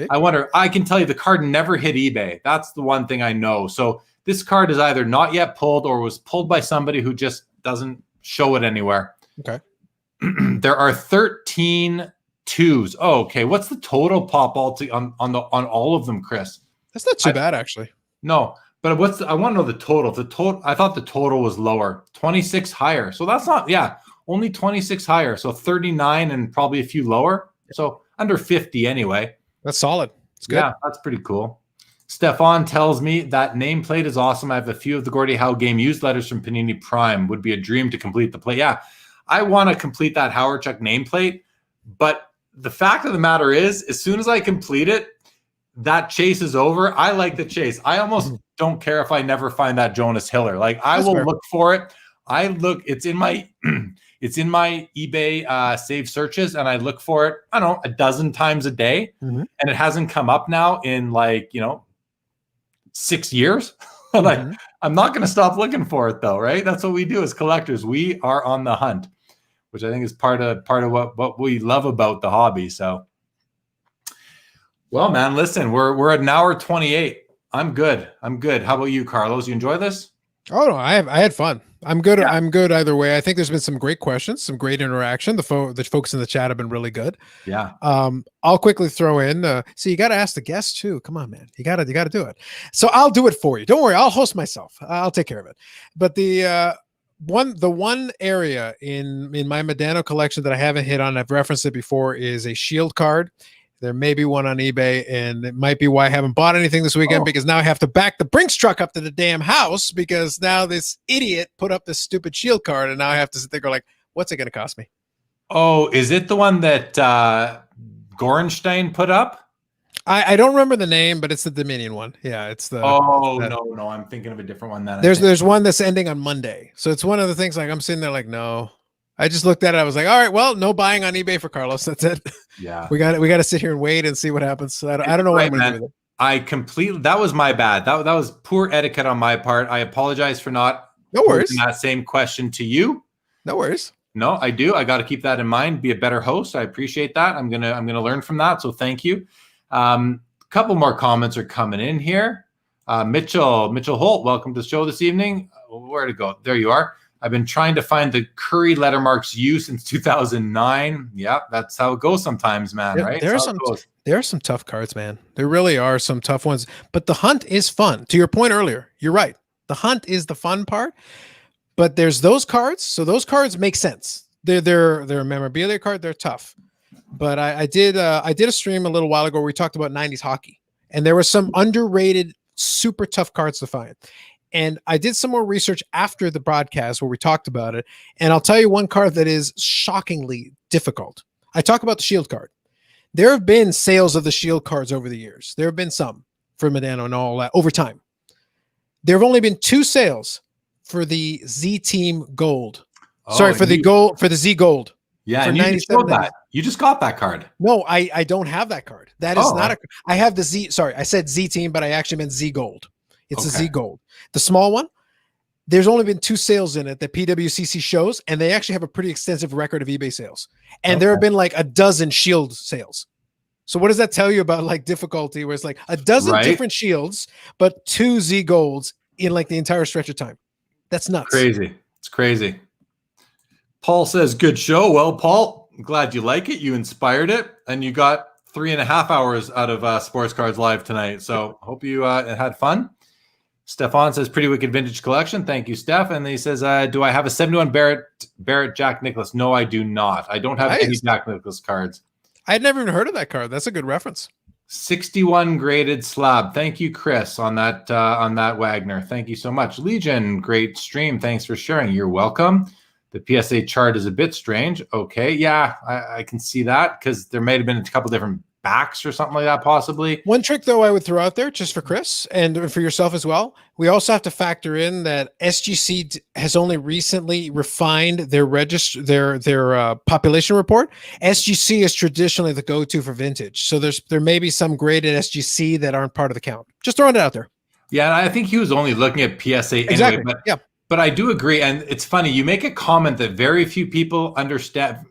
I wonder. I can tell you the card never hit eBay. That's the one thing I know. So this card is either not yet pulled or was pulled by somebody who just doesn't show it anywhere. Okay. There are 13 2s. Oh, okay. What's the total pop on all of them, Chris? That's not too bad, actually. No. But I want to know the total. I thought the total was lower, 26 higher. So that's not, only 26 higher. So 39 and probably a few lower. So under 50 anyway. That's solid. It's good. Yeah, that's pretty cool. Stefan tells me that nameplate is awesome. I have a few of the Gordie Howe game used letters from Panini Prime. Would be a dream to complete the play. Yeah, I want to complete that Howard Chuck nameplate. But the fact of the matter is, as soon as I complete it, that chase is over. I like the chase. I almost don't care if I never find that Jonas Hiller. Like, I will look for it. It's in my eBay save searches, and I look for it, I don't know, 12 times a day. And it hasn't come up now in 6 years. I'm not going to stop looking for it though, right? That's what we do as collectors. We are on the hunt, which I think is part of what we love about the hobby. So, well, man, listen, we're at an hour 28. I'm good. How about you, Carlos? You enjoy this? Oh no, I had fun. I'm good. Yeah. I'm good either way. I think there's been some great questions, some great interaction. The folks in the chat have been really good. Yeah. I'll quickly throw in. So you got to ask the guests too. Come on, man. You got to do it. So I'll do it for you. Don't worry. I'll host myself. I'll take care of it. But the one area in my Medano collection that I haven't hit on, I've referenced it before, is a Shield card. There may be one on eBay, and it might be why I haven't bought anything this weekend, because now I have to back the Brinks truck up to the damn house because now this idiot put up this stupid Shield card, and now I have to sit there and go like, what's it going to cost me? Oh, is it the one that Gorenstein put up? I don't remember the name, but it's the Dominion one. Yeah, it's the. Oh, no, I'm thinking of a different one. There's one that's ending on Monday, so it's one of the things. Like, I'm sitting there like, no. I just looked at it. I was like, all right, well, no buying on eBay for Carlos. That's it. Yeah. we got to sit here and wait and see what happens. So I don't know what I'm going to do with it. That was my bad. That was poor etiquette on my part. I apologize for not posing that same question to you. No worries. No, I do. I got to keep that in mind, be a better host. I appreciate that. I'm going to learn from that. So thank you. A couple more comments are coming in here. Mitchell Holt, welcome to the show this evening. Where to go? There you are. I've been trying to find the Curry lettermarks you since 2009. Yeah, that's how it goes sometimes, man, right? There are some tough cards, man. There really are some tough ones. But the hunt is fun. To your point earlier, you're right. The hunt is the fun part. But there's those cards. So those cards make sense. They're a memorabilia card. They're tough. But I did a stream a little while ago where we talked about 90s hockey. And there were some underrated, super tough cards to find. And I did some more research after the broadcast where we talked about it. And I'll tell you one card that is shockingly difficult. I talk about the Shield card. There have been sales of the Shield cards over the years. There have been some for Modano and all that over time. There have only been 2 sales for the Z Team Gold. Sorry, for the gold, for the Z Gold. Yeah, and you just showed that. You just got that card. No, I don't have that card. That is not I have the Z. Sorry, I said Z Team, but I actually meant Z Gold. It's a Z Gold. The small one. There's only been 2 sales in it that PWCC shows, and they actually have a pretty extensive record of eBay sales. And there have been like a dozen Shield sales. So what does that tell you about like difficulty? Where it's like a dozen different Shields, but 2 Z Golds in like the entire stretch of time. That's nuts. Crazy. It's crazy. Paul says, good show. Well, Paul, I'm glad you like it. You inspired it, and you got 3.5 hours out of Sports Cards Live tonight. So hope you had fun. Stefan says, pretty wicked vintage collection. Thank you, Steph. And he says, do I have a 71 Barrett Jack Nicklaus? No, I do not. I don't have any Jack Nicklaus cards. I had never even heard of that card. That's a good reference. 61 graded slab. Thank you, Chris, on that Wagner. Thank you so much. Legion, great stream. Thanks for sharing. You're welcome. The PSA chart is a bit strange. Okay, yeah, I can see that because there might have been a couple different backs or something like that, possibly. One trick, though, I would throw out there just for Chris and for yourself as well. We also have to factor in that SGC has only recently refined their population report. SGC is traditionally the go-to for vintage, so there may be some graded SGC that aren't part of the count. Just throwing it out there. Yeah, and I think he was only looking at PSA anyway. Exactly. But yeah. But I do agree, and it's funny. You make a comment that very few people understand.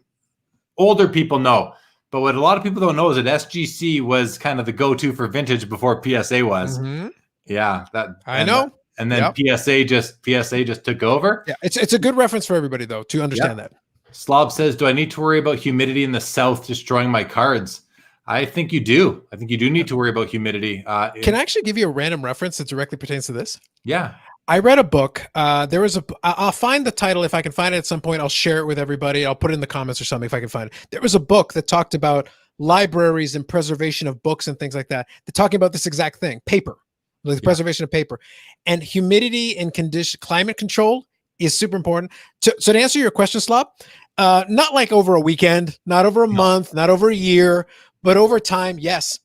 Older people know. But what a lot of people don't know is that SGC was kind of the go-to for vintage before PSA was. Mm-hmm. Yeah, I know. And then PSA just took over. Yeah, it's a good reference for everybody though to understand that. Slob says, "Do I need to worry about humidity in the south destroying my cards?" I think you do. I think you do need to worry about humidity. Can I actually give you a random reference that directly pertains to this? Yeah. I read a book. I'll find the title. If I can find it at some point, I'll share it with everybody. I'll put it in the comments or something if I can find it. There was a book that talked about libraries and preservation of books and things like that. They're talking about this exact thing, paper, like the preservation of paper. And humidity and climate control is super important. So to answer your question, Slob, not like over a weekend, not over a month, not over a year, but over time, yes.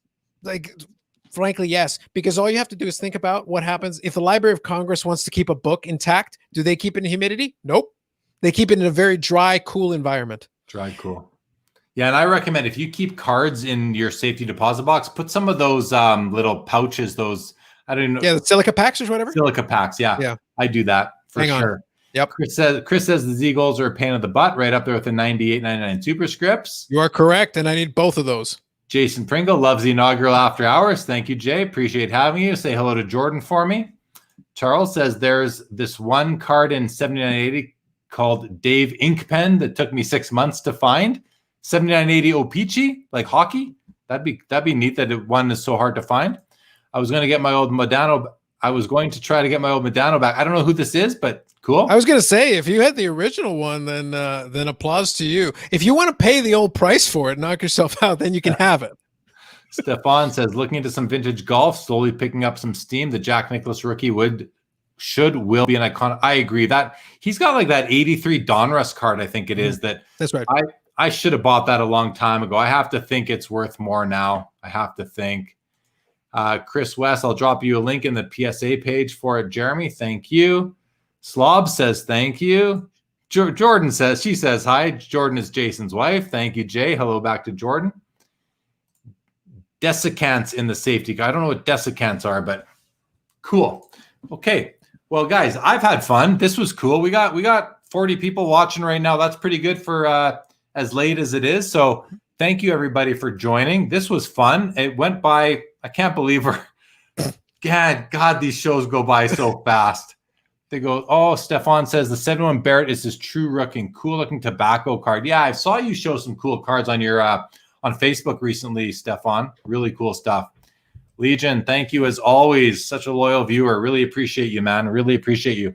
Frankly, yes, because all you have to do is think about what happens if the Library of Congress wants to keep a book intact. Do they keep it in humidity? Nope. They keep it in a very dry, cool environment. Dry, cool. Yeah, and I recommend if you keep cards in your safety deposit box, put some of those little pouches, those, I don't know. Yeah, the silica packs or whatever? Silica packs, yeah. I do that for sure. Yep. Chris says the Z-Golds are a pain in the butt, right up there with the 98.99 superscripts. You are correct, and I need both of those. Jason Pringle loves the inaugural After Hours. Thank you, Jay. Appreciate having you. Say hello to Jordan for me. Charles says there's this one card in 7980 called Dave Ink Pen that took me 6 months to find. 7980 Opeachy, like hockey. That'd be neat that one is so hard to find. I was going to get my old Modano. I was going to try to get my old Modano back. I don't know who this is, but cool. I was going to say, if you had the original one, then applause to you. If you want to pay the old price for it, knock yourself out, then you can have it. Stefan says, looking into some vintage golf, slowly picking up some steam. The Jack Nicklaus rookie will be an icon. I agree that he's got like that 83 Donruss card. I think it is that. That's right. I should have bought that a long time ago. I have to think it's worth more now. I have to think. Chris West, I'll drop you a link in the PSA page for it. Jeremy, thank you. Slob says thank you. Jordan says, she says hi. Jordan is Jason's wife. Thank you, Jay. Hello back to Jordan. Desiccants in the safety guide. I don't know what desiccants are, but cool. Okay. Well, guys, I've had fun. This was cool. We got 40 people watching right now. That's pretty good for as late as it is. So thank you everybody for joining. This was fun. It went by, I can't believe God, these shows go by so fast. They go, oh, Stefan says the 71 Barrett is his true looking, cool looking tobacco card. Yeah, I saw you show some cool cards on your on Facebook recently, Stefan. Really cool stuff. Legion, thank you as always. Such a loyal viewer. Really appreciate you, man. Really appreciate you.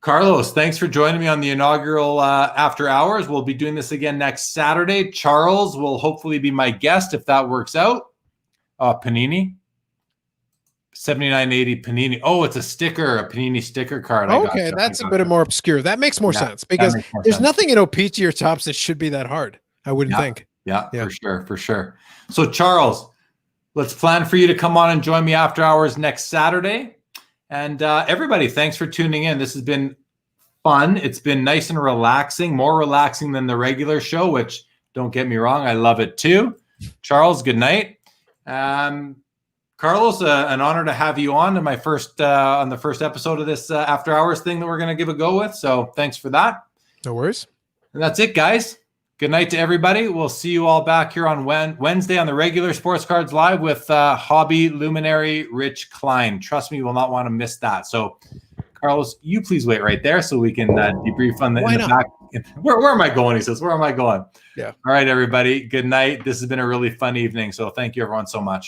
Carlos, thanks for joining me on the inaugural After Hours. We'll be doing this again next Saturday. Charles will hopefully be my guest if that works out. Panini. 7980 Panini. Oh, it's a sticker, a Panini sticker card. Okay, that's a bit more obscure. That makes more sense because there's nothing in Opeachy or Topps that should be that hard. I wouldn't think. Yeah, for sure, for sure. So Charles, let's plan for you to come on and join me after hours next Saturday. And everybody, thanks for tuning in. This has been fun. It's been nice and relaxing, more relaxing than the regular show, which, don't get me wrong, I love it too. Charles, good night. Carlos, an honor to have you on my first on the first episode of this after hours thing that we're going to give a go with. So thanks for that. No worries. And that's it, guys. Good night to everybody. We'll see you all back here on Wednesday on the regular Sports Cards Live with hobby luminary Rich Klein. Trust me, you will not want to miss that. So, Carlos, you please wait right there so we can debrief on the, in the back. Where am I going? He says, where am I going? Yeah. All right, everybody. Good night. This has been a really fun evening. So thank you, everyone, so much.